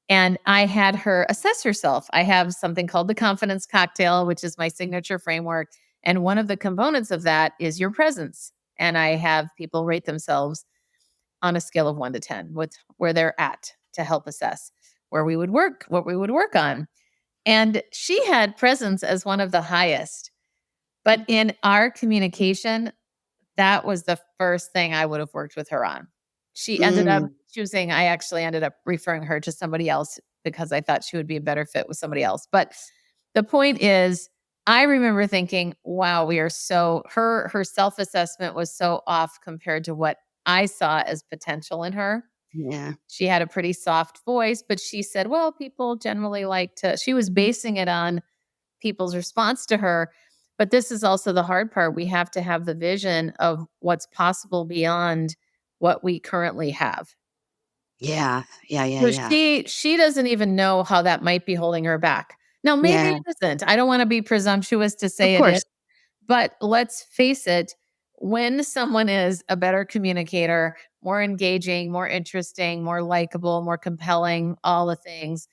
and I had her assess herself. I have something called the confidence cocktail, which is my signature framework. And one of the components of that is your presence. And I have people rate themselves on a scale of 1 to 10 with where they're at to help assess where we would work, what we would work on. And she had presence as one of the highest. But in our communication, that was the first thing I would have worked with her on. She ended up Mm. choosing, I actually ended up referring her to somebody else because I thought she would be a better fit with somebody else. But the point is, I remember thinking, wow, we are so, her self-assessment was so off compared to what I saw as potential in her. Yeah. She had a pretty soft voice, but she said, well, people generally like to, she was basing it on people's response to her. But this is also the hard part. We have to have the vision of what's possible beyond what we currently have. Yeah. Yeah. Yeah. So Yeah. she doesn't even know how that might be holding her back. Now, maybe Yeah. it isn't. I don't want to be presumptuous to Of say it is, course. but let's face it, when someone is a better communicator, more engaging, more interesting, more likable, more compelling, all the things,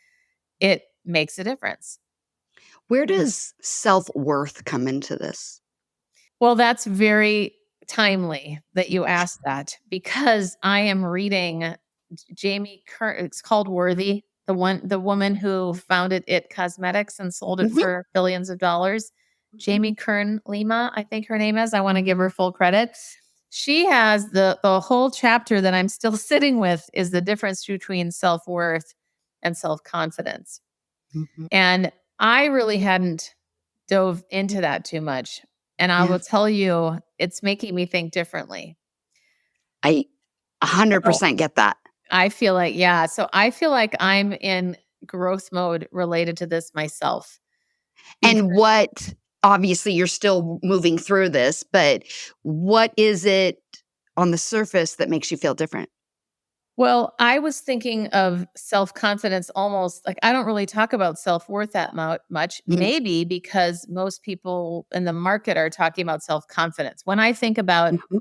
it makes a difference. Where does self-worth come into this? Well, that's very timely that you asked that because I am reading Jamie Kern. It's called Worthy, the woman who founded It Cosmetics and sold it Mhm. for billions of dollars. Jamie Kern Lima, I think her name is. I want to give her full credit. She has the whole chapter that I'm still sitting with is the difference between self-worth and self-confidence. Mhm. And I really hadn't dove into that too much. And I Yeah. will tell you, it's making me think differently. I So 100% get that. I feel like, yeah. So I feel like I'm in growth mode related to this myself. Because, And what obviously, you're still moving through this, but what is it on the surface that makes you feel different? well, I was thinking of self confidence almost like I don't really talk about self worth that much, Mhm, maybe because most people in the market are talking about self confidence. When I think about mhm.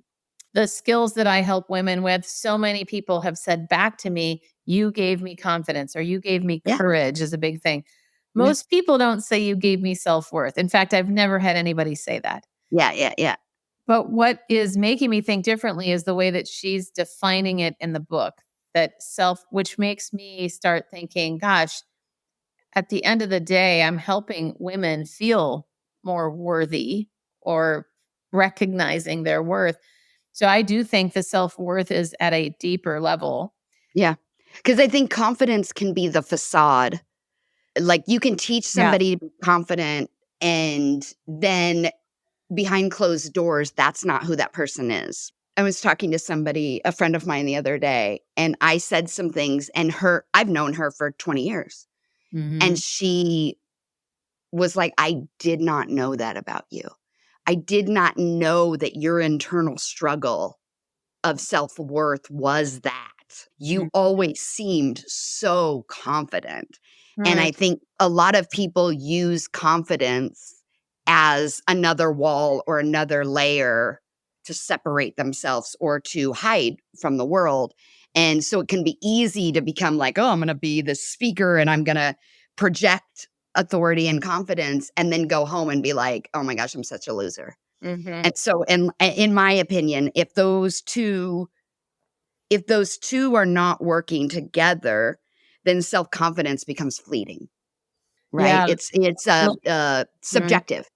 the skills that I help women with, so many people have said back to me, "You gave me confidence," or "You gave me Yeah, courage," is a big thing. yeah. Most people don't say you gave me self worth. In fact, I've never had anybody say that. Yeah, yeah, yeah. But what is making me think differently is the way that she's defining it in the book, that self, which makes me start thinking, gosh, at the end of the day, I'm helping women feel more worthy or recognizing their worth. So I do think the self worth is at a deeper level. Yeah, because I think confidence can be the facade. Like, you can teach Yeah. somebody to be confident, and then behind closed doors, that's not who that person is. I was talking to somebody, a friend of mine the other day, and I said some things, and I've known her for 20 years, and Hmm. she was like, "I did not know that about you. I did not know that your internal struggle of self-worth was that. You always seemed so confident." And Right. I think a lot of people use confidence as another wall or another layer to separate themselves or to hide from the world. And so it can be easy to become like, "Oh, I'm gonna be the speaker and I'm gonna project authority and confidence," and then go home and be like, "Oh my gosh, I'm such a loser." Hmm. And so in my opinion, if those 2 are not working together, then self-confidence becomes fleeting, right? Yeah. It's Mm-hmm. subjective.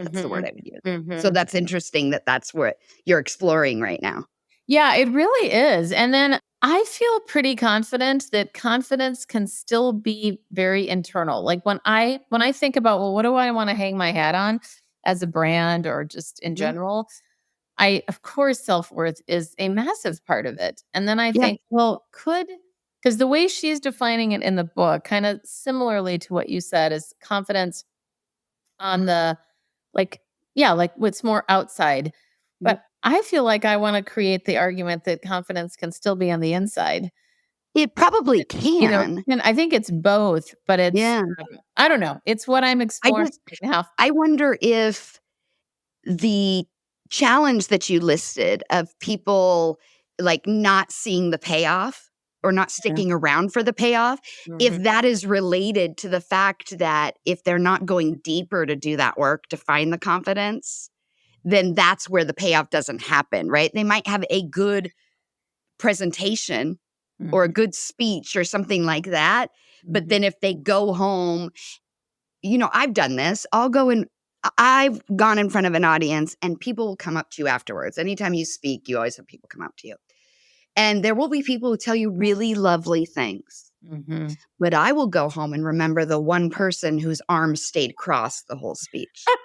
That's the word I would use. So Hmm. that's interesting that that's what you're exploring right now. Yeah, it really is. And then I feel pretty confident that confidence can still be very internal. Like when I think about, well, what do I want to hang my hat on as a brand or just in Mhm. general? I of course self-worth is a massive part of it. And then I Yeah. think, well, because the way she's defining it in the book, kind of similarly to what you said, is confidence on the like, yeah, like what's more outside. Mhm. But I feel like I want to create the argument that confidence can still be on the inside. It probably You know, can. and I think it's both, but Yeah. I don't know. It's what I'm I exploring just right now. I wonder if the challenge that you listed of people, like, not seeing the payoff or not Mhm, sticking around for the payoff, if mhm, that is related to the fact that if they're not going deeper to do that work to find the confidence, then that's where the payoff doesn't happen, right? They might have a good presentation or a mhm, good speech or something like that, but mhm. then if they go home, I've done this. I've gone in front of an audience and people will come up to you afterwards. Anytime you speak, you always have people come up to you. And there will be people who tell you really lovely things. Mhm. But I will go home and remember the one person whose arms stayed crossed the whole speech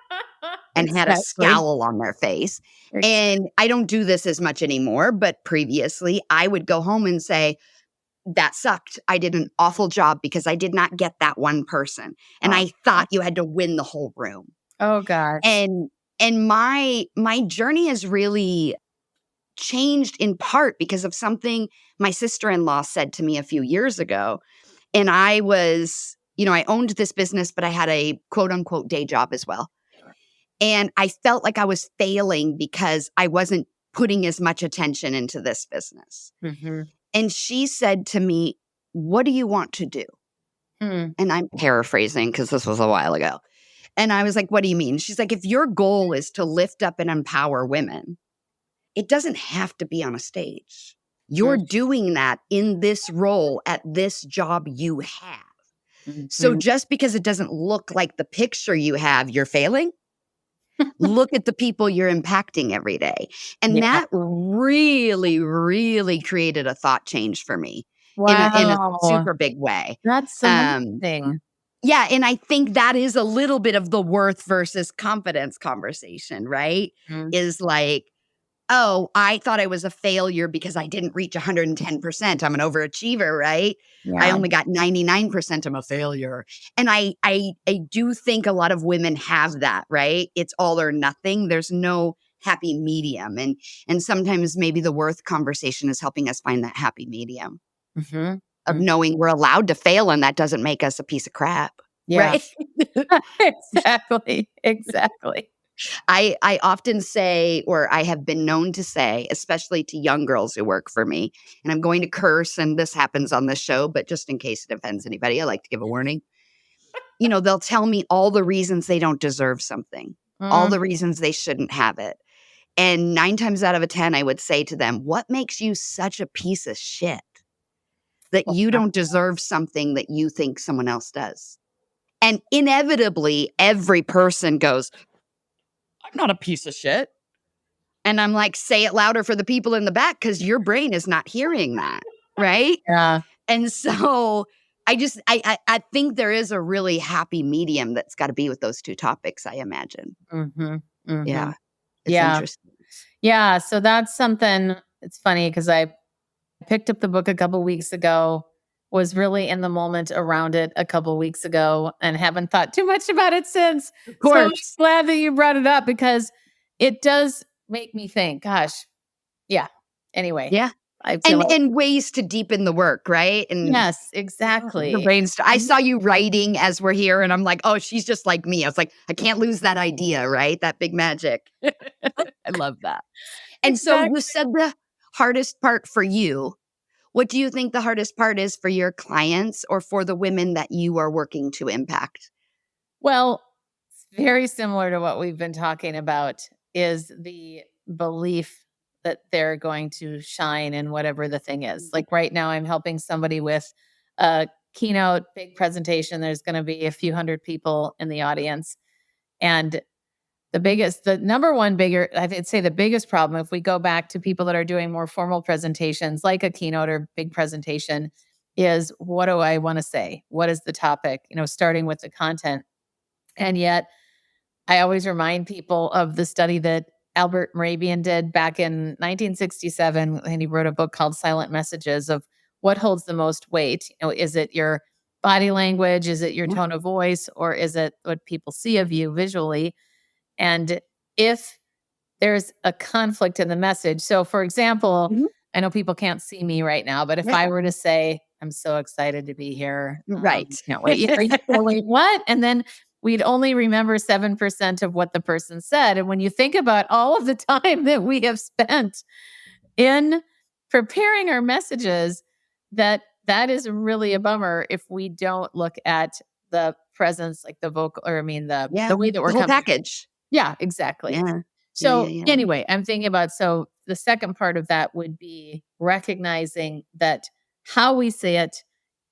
and had a Exactly. scowl on their face. Ex And I don't do this as much anymore, but previously I would go home and say, "That sucked. I did an awful job because I did not get that one person. And oh, I thought you had to win the whole room." oh gosh. And my journey has really changed in part because of something my sister-in-law said to me a few years ago. And I owned this business, but I had a quote unquote day job as well. And I felt like I was failing because I wasn't putting as much attention into this business. Mhm. And she said to me, "What do you want to do?" Hmm. And I'm paraphrasing because this was a while ago. And I was like, "What do you mean?" She's like, "If your goal is to lift up and empower women, it doesn't have to be on a stage. You're Mm, doing that in this role at this job you have. So mhm. just because it doesn't look like the picture you have, you're failing. Look at the people you're impacting every day." And Yeah. that really, really created a thought change for me in a Wow. super big way. That's Um, amazing. Yeah, and I think that is a little bit of the worth versus confidence conversation, right? Mm, Is like, "Oh, I thought I was a failure because I didn't reach 110%. I'm an overachiever, right? I yeah. only got 99%. I'm a failure." And I do think a lot of women have that, right? It's all or nothing. There's no happy medium, and sometimes maybe the worth conversation is helping us find that happy medium Mhm. of Mm. knowing we're allowed to fail and that doesn't make us a piece of crap, Yeah. right? Exactly. Exactly. I often say, or I have been known to say, especially to young girls who work for me, and I'm going to curse, and this happens on this show, but just in case it offends anybody, I like to give a warning. They'll tell me all the reasons they don't deserve something, all Mm. the reasons they shouldn't have it. And 9 times out of a 10, I would say to them, "What makes you such a piece of shit that you Wow. don't deserve something that you think someone else does?" And inevitably, every person goes, "I'm not a piece of shit." And I'm like, "Say it louder for the people in the back because your brain is not hearing that." Right? Yeah. And so I think there is a really happy medium that's gotta be with those 2 topics, I imagine. Mhm. Yeah, Mhm. it's Yeah. interesting. Yeah, so that's something. It's funny because I picked up the book a couple weeks ago, was really in the moment around it a couple weeks ago, and haven't thought too much about it since. Of So I'm course. glad that you brought it up because it does make me think, gosh, yeah. Anyway, Yeah. I feel And like ways to deepen the work, right? And yes, your exactly. brain's I And saw you writing as we're here, and I'm like, "Oh, she's just like me." I was like, "I can't lose that idea," right? That big magic. I love that. And so you exactly. said the hardest part for you. What do you think the hardest part is for your clients or for the women that you are working to impact? Well, it's very similar to what we've been talking about is the belief that they're going to shine in whatever the thing is. Like right now, I'm helping somebody with a keynote, big presentation. There's going to be a few hundred people in the audience. And the number one bigger, I'd say the biggest problem, if we go back to people that are doing more formal presentations, like a keynote or big presentation, is what do I want to say? What is the topic? Starting with the content. And yet, I always remind people of the study that Albert Moravian did back in 1967, and he wrote a book called Silent Messages of what holds the most weight. Is it your body language? Is it your Yeah. tone of voice? Or is it what people see of you visually? And if there's a conflict in the message. So, for example, Mhm. I know people can't see me right now, but if Yeah. I were to say, I'm so excited to be here, Right. can't wait. Are you feeling what? And then we'd only remember 7% of what the person said. And when you think about all of the time that we have spent in preparing our messages, that is really a bummer if we don't look at the presence, like the vocal, or I mean Yeah. the way that we're The whole coming. package. Yeah, exactly. Yeah. Yeah, yeah, So, yeah. anyway, I'm thinking about so the second part of that would be recognizing that how we say it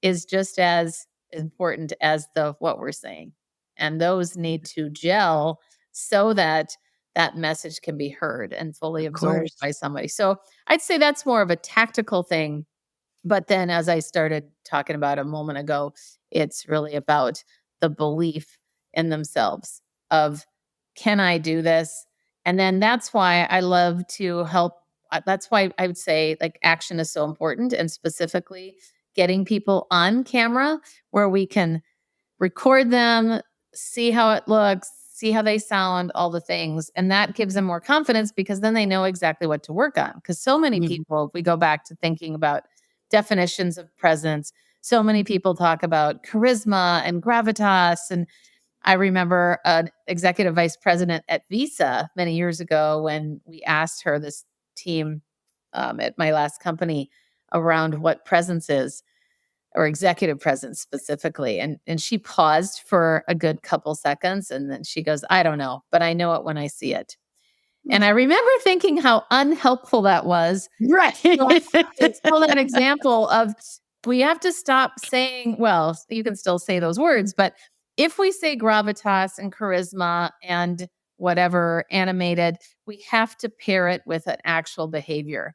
is just as important as the what we're saying. And those need to gel so that that message can be heard and fully Of absorbed course. by somebody. So, I'd say that's more of a tactical thing, but then as I started talking about a moment ago, it's really about the belief in themselves of can I do this? And then that's why I love to help that's why I would say like action is so important and specifically getting people on camera where we can record them, see how it looks, see how they sound, all the things. And that gives them more confidence because then they know exactly what to work on. Because so many Mhm. people, if we go back to thinking about definitions of presence, so many people talk about charisma and gravitas. And I remember an executive vice president at Visa many years ago when we asked her, this team at my last company, around what presence is or executive presence specifically. And she paused for a good couple seconds and then she goes, I don't know, but I know it when I see it. And I remember thinking how unhelpful that was. Right. So I have to tell that example of we have to stop saying, well, you can still say those words, but if we say gravitas and charisma and whatever animated, we have to pair it with an actual behavior.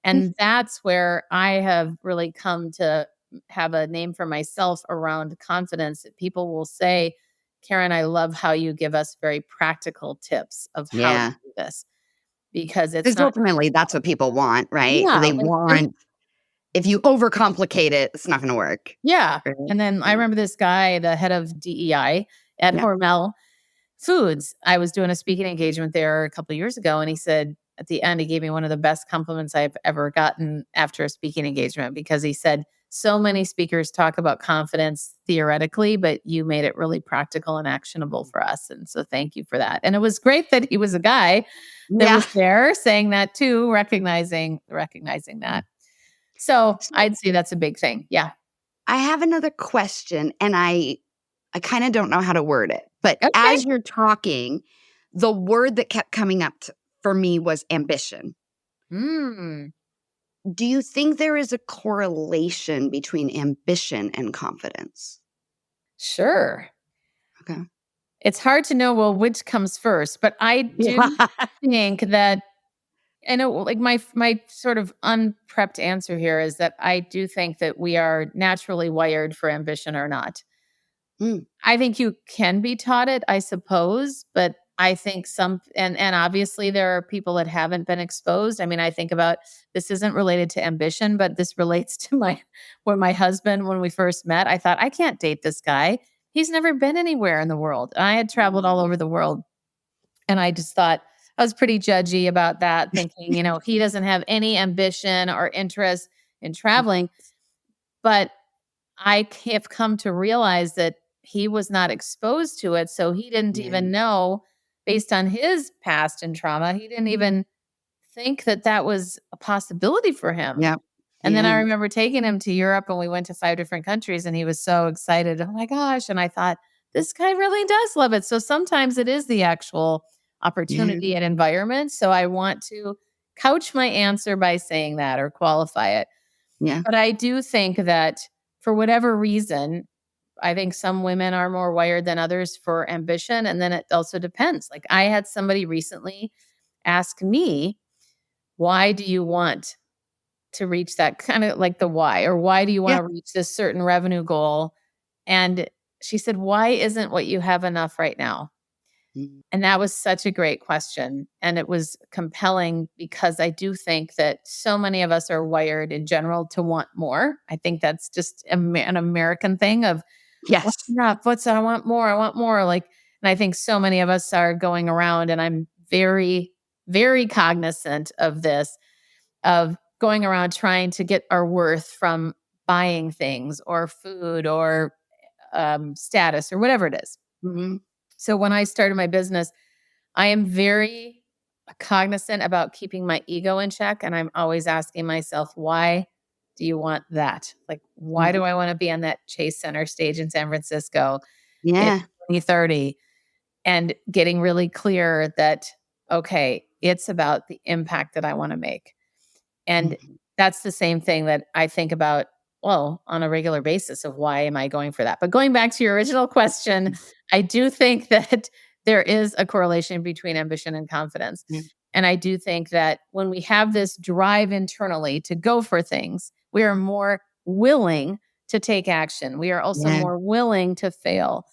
And that's where I have really come to have a name for myself around confidence, that people will say, Karen, I love how you give us very practical tips of how to Yeah. do this, because it's Because not, ultimately, that's what people want, right? yeah. They want if you overcomplicate it, it's not gonna work, Yeah. right? And then I Yeah. remember this guy, the head of DEI at Yeah. Hormel Foods. I was doing a speaking engagement there a couple of years ago, and he said at the end, he gave me one of the best compliments I've ever gotten after a speaking engagement, because he said, so many speakers talk about confidence theoretically, but you made it really practical and actionable for us. And so thank you for that. And it was great that he was a guy that Yeah. was there saying that too, recognizing that. So So I'd say that's a big thing. Yeah. I have another question, and I kinda don't know how to word it, but Okay. as you're talking, the word that kept coming up for me was ambition. Mm, Do you think there is a correlation between ambition and confidence? sure. Okay. It's hard to know, well, which comes first, but I do Yeah. think that, I know, like, my sort of unprepped answer here is that I do think that we are naturally wired for ambition or not. Mm, I think you can be taught it, I suppose, but I think and obviously there are people that haven't been exposed. I mean, I think about, this isn't related to ambition, but this relates to my husband, when we first met, I thought, I can't date this guy. He's never been anywhere in the world. I had traveled all over the world, and I just thought, I was pretty judgy about that, thinking, he doesn't have any ambition or interest in traveling. But have come to realize that he was not exposed to it. So he didn't yeah. even know, based on his past and trauma, he didn't even think that that was a possibility for him. Yep. And then I Yeah. remember taking him to Europe, and we went to 5 different countries, and he was so excited. Oh my gosh. And I thought, this guy really does love it. So sometimes it is the actual Yeah. opportunity and environment. So I want to couch my answer by saying that, or qualify it. Yeah. But I do think that, for whatever reason, I think some women are more wired than others for ambition. And then it also depends. Like, I had somebody recently ask me, why do you want to reach that, kind of like the why, or why do you want Yeah. to reach this certain revenue goal? And she said, why isn't what you have enough right now? Mm, And that was such a great question. And it was compelling, because I do think that so many of us are wired in general to want more. I think that's just an American thing of, what's yes. enough? I want more. I want more. Like, and I think so many of us are going around, and I'm very, very cognizant of this, of going around trying to get our worth from buying things or food or status or whatever it is. Mhm. So when I started my business, I am very cognizant about keeping my ego in check. And I'm always asking myself, why do you want that? Like, why do Mhm. I want to be on that Chase Center stage in San Francisco in Yeah. 2030? And getting really clear that, okay, it's about the impact that I want to make. And Mhm. that's the same thing that I think about, well, on a regular basis, of why am I going for that? But going back to your original question, I do think that there is a correlation between ambition and confidence. Yeah. And I do think that when we have this drive internally to go for things, we are more willing to take action. We are also Yeah. more willing to fail.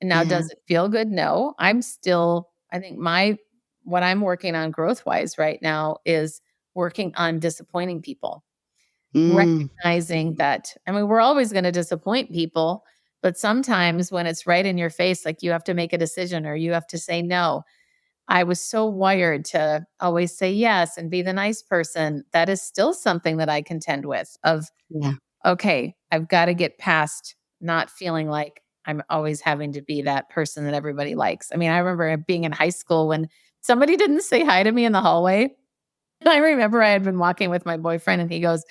Now, Yeah. does it feel good? No. I think what I'm working on growth wise right now is working on disappointing people, Mm. recognizing that, I mean, we're always going to disappoint people, but sometimes when it's right in your face, like, you have to make a decision or you have to say no. I was so wired to always say yes and be the nice person. That is still something that I contend with, of, Yeah. okay, I've got to get past not feeling like I'm always having to be that person that everybody likes. I mean, I remember being in high school when somebody didn't say hi to me in the hallway. And I remember I had been walking with my boyfriend, and he goes,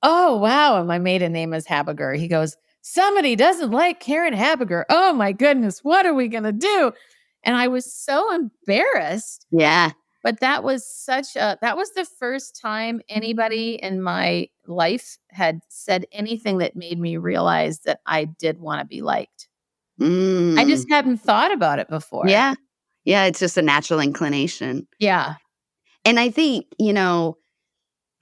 "Oh, wow." And my maiden name is Habiger. He goes, "Somebody doesn't like Karen Habiger. Oh my goodness, what are we going to do?" And I was so embarrassed. Yeah. But that was the first time anybody in my life had said anything that made me realize that I did wanna be liked. I just Mm. hadn't thought about it before. Yeah. Yeah, it's just a natural inclination. Yeah. And I think,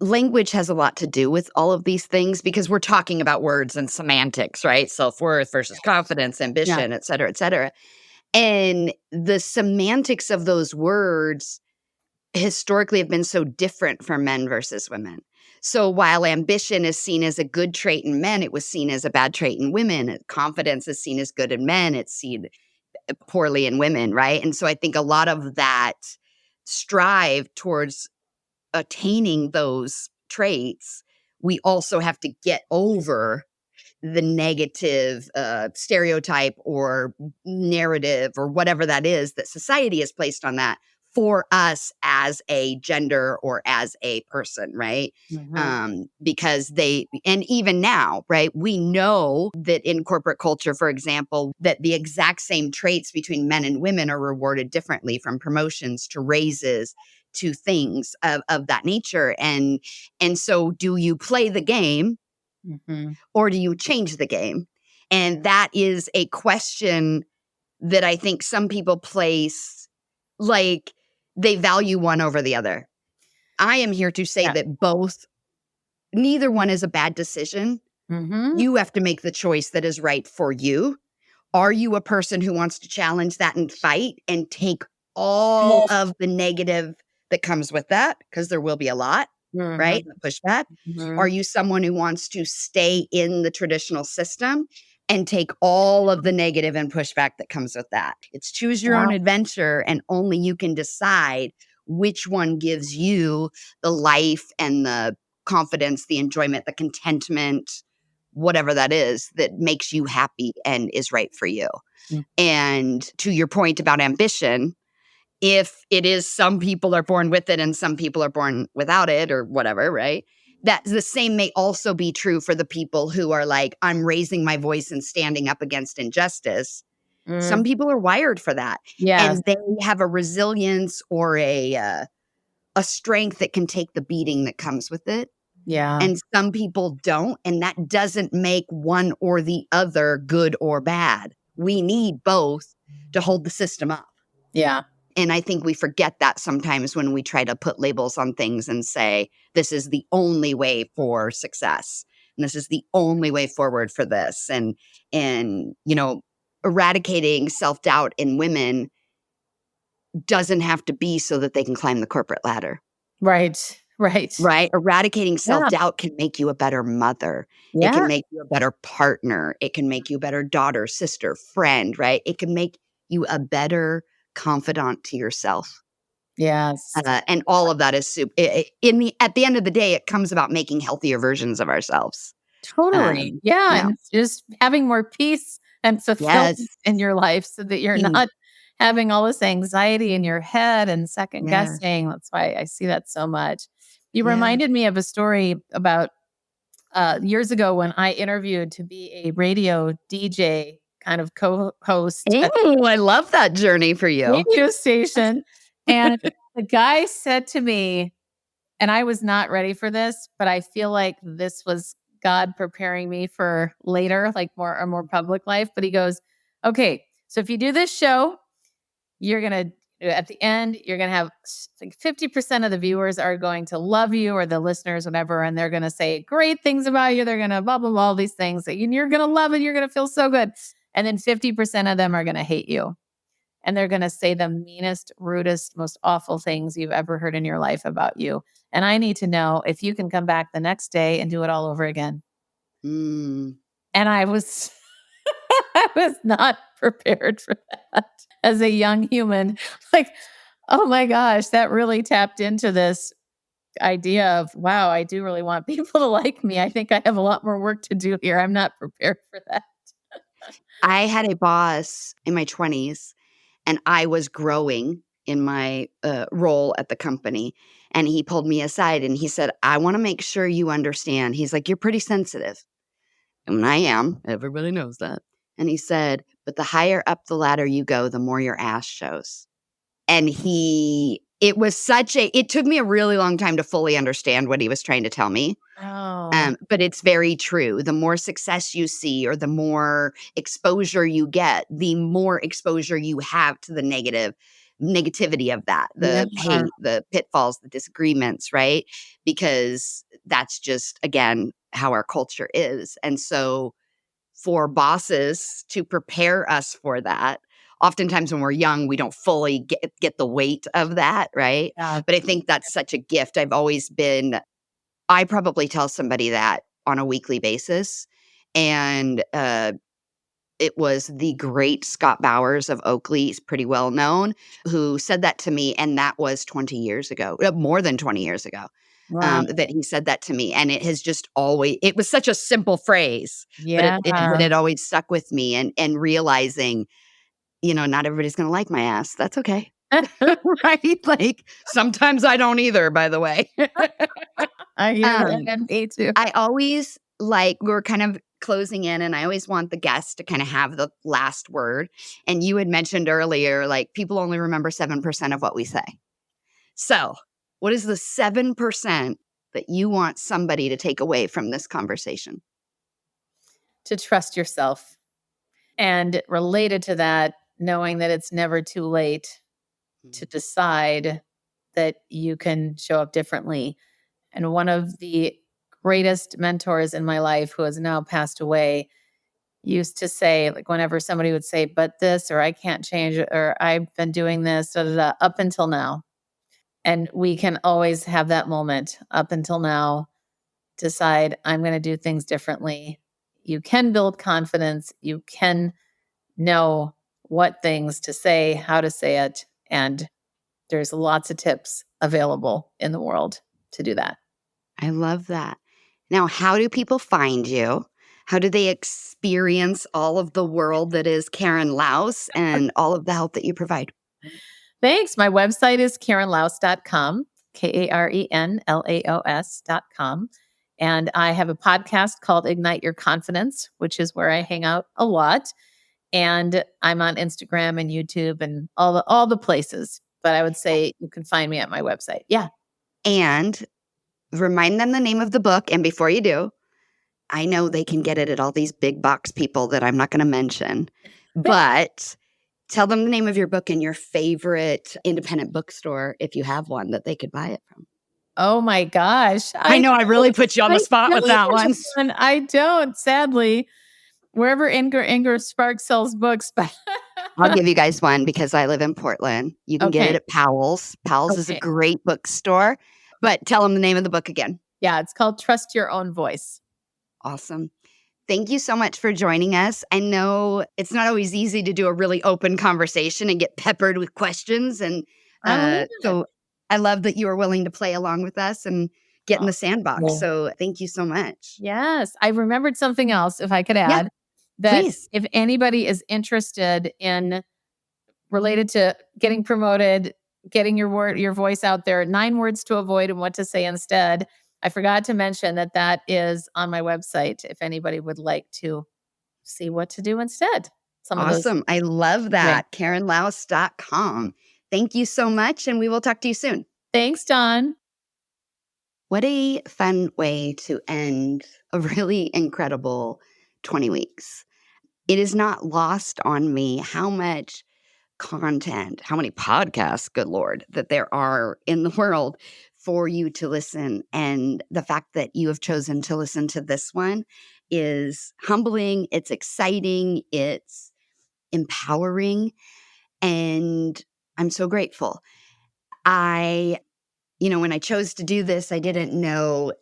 language has a lot to do with all of these things because we're talking about words and semantics, right? Self-worth versus confidence, Yeah. ambition, et cetera, et cetera. And the semantics of those words historically have been so different for men versus women. So while ambition is seen as a good trait in men, it was seen as a bad trait in women. Confidence is seen as good in men, it's seen poorly in women, right? And so I think a lot of that strive towards attaining those traits, we also have to get over the negative stereotype or narrative or whatever that is that society has placed on that for us as a gender or as a person, right? Mhm. Because and even now, right, we know that in corporate culture, for example, that the exact same traits between men and women are rewarded differently, from promotions to raises to things of that nature. And so do you play the game Mhm. or do you change the game? And that is a question that I think some people place, like they value one over the other. I am here to say Yeah. that neither one is a bad decision. Mhm. You have to make the choice that is right for you. Are you a person who wants to challenge that and fight and take all of the negative that comes with that? Because there will be a lot, right? Mhm. The pushback. Are Mhm. you someone who wants to stay in the traditional system and take all of the negative and pushback that comes with that? It's choose your Yeah. own adventure, and only you can decide which one gives you the life and the confidence, the enjoyment, the contentment, whatever that is, that makes you happy and is right for you. Mm. And to your point about ambition, if it is some people are born with it and some people are born without it or whatever, right? That the same may also be true for the people who are like, I'm raising my voice and standing up against injustice. Some Mm. people are wired for that, Yes. and they have a resilience or a strength that can take the beating that comes with it, Yeah. and some people don't, and that doesn't make one or the other good or bad. We need both to hold the system up. Yeah. And I think we forget that sometimes when we try to put labels on things and say, this is the only way for success. And this is the only way forward for this. And eradicating self-doubt in women doesn't have to be so that they can climb the corporate ladder. Right. Right. Right? Eradicating Yeah. self-doubt can make you a better mother. It Yeah. can make you a better partner. It can make you a better daughter, sister, friend, right? It can make you a better confidant to yourself. Yes. And all of that is at the end of the day, it comes about making healthier versions of ourselves. Totally. Yeah, Yeah. and just having more peace and Yes. fulfillment in your life so that you're In not having all this anxiety in your head and second Yes. guessing. That's why I see that so much. You Yeah. reminded me of a story about years ago when I interviewed to be a radio DJ kind of co-host at Oh, I love that journey for a you. radio station. And the guy said to me, and I was not ready for this, but I feel like this was God preparing me for later, like a more public life. But he goes, okay, so if you do this show, you're going to, at the end, you're going to have like 50% of the viewers are going to love you, or the listeners, whatever. And they're going to say great things about you. They're going to blah, blah, blah, all these things. And you're going to love it. You're going to feel so good. And then 50% of them are going to hate you. And they're going to say the meanest, rudest, most awful things you've ever heard in your life about you. And I need to know if you can come back the next day and do it all over again. Mm. And I was I was not prepared for that as a young human. Like, oh my gosh, that really tapped into this idea of, wow, I do really want people to like me. I think I have a lot more work to do here. I'm not prepared for that. I had a boss in my 20s, and I was growing in my role at the company. And he pulled me aside and he said, I want to make sure you understand. He's like, you're pretty sensitive. And I am. Everybody knows that. And he said, but the higher up the ladder you go, the more your ass shows. And it took me a really long time to fully understand what he was trying to tell me. Oh, But it's very true. The more success you see or the more exposure you get, the more exposure you have to the negative, negativity of that, Yeah. the hate, the pitfalls, the disagreements, right? Because that's just, again, how our culture is. And so for bosses to prepare us for that, oftentimes when we're young, we don't fully get the weight of that, right? Yeah. But I think that's such a gift. I probably tell somebody that on a weekly basis. And it was the great Scott Bowers of Oakley, he's pretty well known, who said that to me. And that was 20 years ago, more than 20 years ago, Wow. that he said that to me. And it has just always, it was such a simple phrase, but Yeah. it always stuck with me. And realizing, not everybody's going to like my ass. That's okay. Right? Like sometimes I don't either, by the way. I hear Um, that. Me too. I always we're kind of closing in, and I always want the guest to kind of have the last word. And you had mentioned earlier, like people only remember 7% of what we say. So, what is the 7% that you want somebody to take away from this conversation? To trust yourself. And related to that, knowing that it's never too late to decide that you can show up differently. And one of the greatest mentors in my life, who has now passed away, used to say, like, whenever somebody would say, but this, or I can't change it, or I've been doing this, da, da, da, up until now. And we can always have that moment up until now, decide, I'm going to do things differently. You can build confidence. You can know what things to say, how to say it. And there's lots of tips available in the world to do that. I love that. Now, how do people find you? How do they experience all of the world that is Karen Laos and all of the help that you provide? Thanks. My website is karenlaos.com, KarenLaos.com. And I have a podcast called Ignite Your Confidence, which is where I hang out a lot. And I'm on Instagram and YouTube and all the places. But I would say you can find me at my website. Yeah. And remind them the name of the book. And before you do, I know they can get it at all these big box people that I'm not going to mention, but tell them the name of your book and your favorite independent bookstore, if you have one, that they could buy it from. Oh my gosh. I know I really put you on the spot with that one. I don't, sadly. Wherever Inger Sparks sells books, but I'll give you guys one because I live in Portland. You can get it Okay. at Powell's. Powell's is a Okay. great bookstore, but tell them the name of the book again. Yeah, it's called Trust Your Own Voice. Awesome. Thank you so much for joining us. I know it's not always easy to do a really open conversation and get peppered with questions. And so I love that you were willing to play along with us and get in the sandbox. Yeah. So thank you so much. Yes. I remembered something else, if I could add, that please. if anybody is interested in related to getting promoted, getting your voice out there, 9 words to avoid and what to say instead. I forgot to mention that is on my website if anybody would like to see what to do instead. Awesome. I love that. KarenLaos.com. Thank you so much, and we will talk to you soon. Thanks, Dawn. What a fun way to end a really incredible 20 weeks. It is not lost on me how much content, how many podcasts, good Lord, that there are in the world for you to listen. And the fact that you have chosen to listen to this one is humbling, it's exciting, it's empowering, and I'm so grateful. When I chose to do this, I didn't know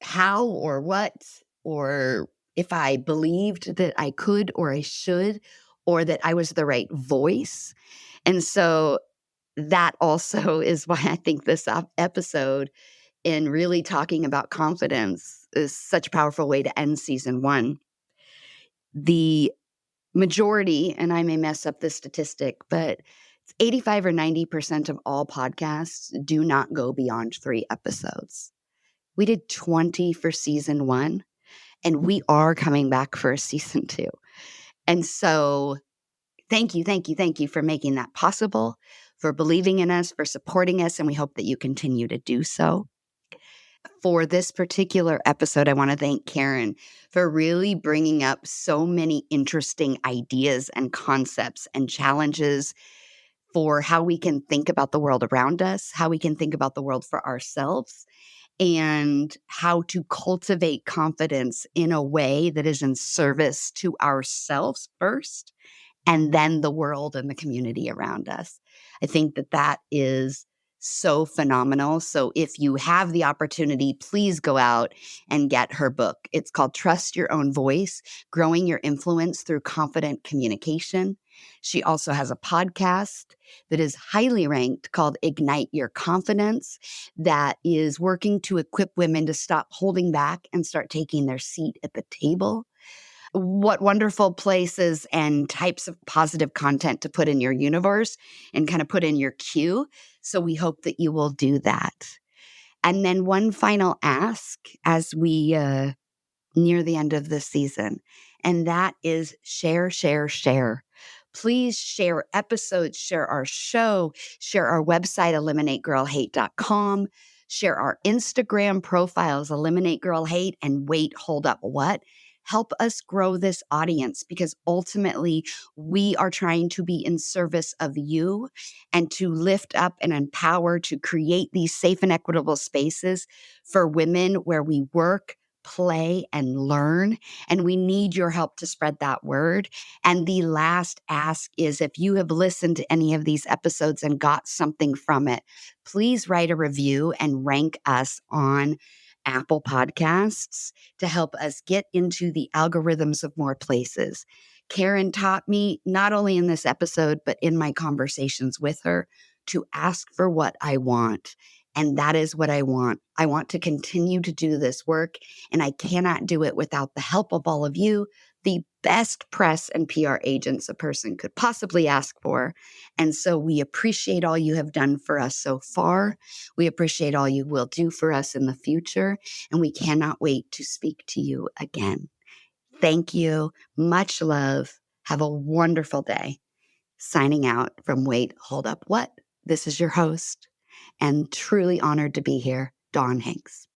how or what, or if I believed that I could or I should, or that I was the right voice. And so that also is why I think this episode in really talking about confidence is such a powerful way to end season 1. The majority, and I may mess up this statistic, but it's 85 or 90% of all podcasts do not go beyond 3 episodes. We did 20 for season 1, and we are coming back for a season 2. And so thank you for making that possible, for believing in us, for supporting us, and we hope that you continue to do so. For this particular episode, I want to thank Karen for really bringing up so many interesting ideas and concepts and challenges for how we can think about the world around us, how we can think about the world for ourselves, and how to cultivate confidence in a way that is in service to ourselves first, and then the world and the community around us. I think that that is so phenomenal. So if you have the opportunity, please go out and get her book. It's called Trust Your Own Voice, Growing Your Influence Through Confident Communication. She also has a podcast that is highly ranked called Ignite Your Confidence, that is working to equip women to stop holding back and start taking their seat at the table. What wonderful places and types of positive content to put in your universe and kind of put in your queue. So we hope that you will do that. And then one final ask as we near the end of the season, and that is share, share, share. Please share episodes, share our show, share our website, eliminategirlhate.com, share our Instagram profiles, Eliminate Girl Hate and Wait, Hold Up, What? Help us grow this audience, because ultimately we are trying to be in service of you and to lift up and empower, to create these safe and equitable spaces for women where we work, play, and learn. And we need your help to spread that word. And the last ask is, if you have listened to any of these episodes and got something from it, please write a review and rank us on Apple Podcasts to help us get into the algorithms of more places. Karen taught me, not only in this episode, but in my conversations with her, to ask for what I want. And that is what I want. I want to continue to do this work, and I cannot do it without the help of all of you, the best press and PR agents a person could possibly ask for. And so we appreciate all you have done for us so far. We appreciate all you will do for us in the future, and we cannot wait to speak to you again. Thank you. Much love. Have a wonderful day. Signing out from Wait, Hold Up, What? This is your host, and truly honored to be here, Dawn Hanks.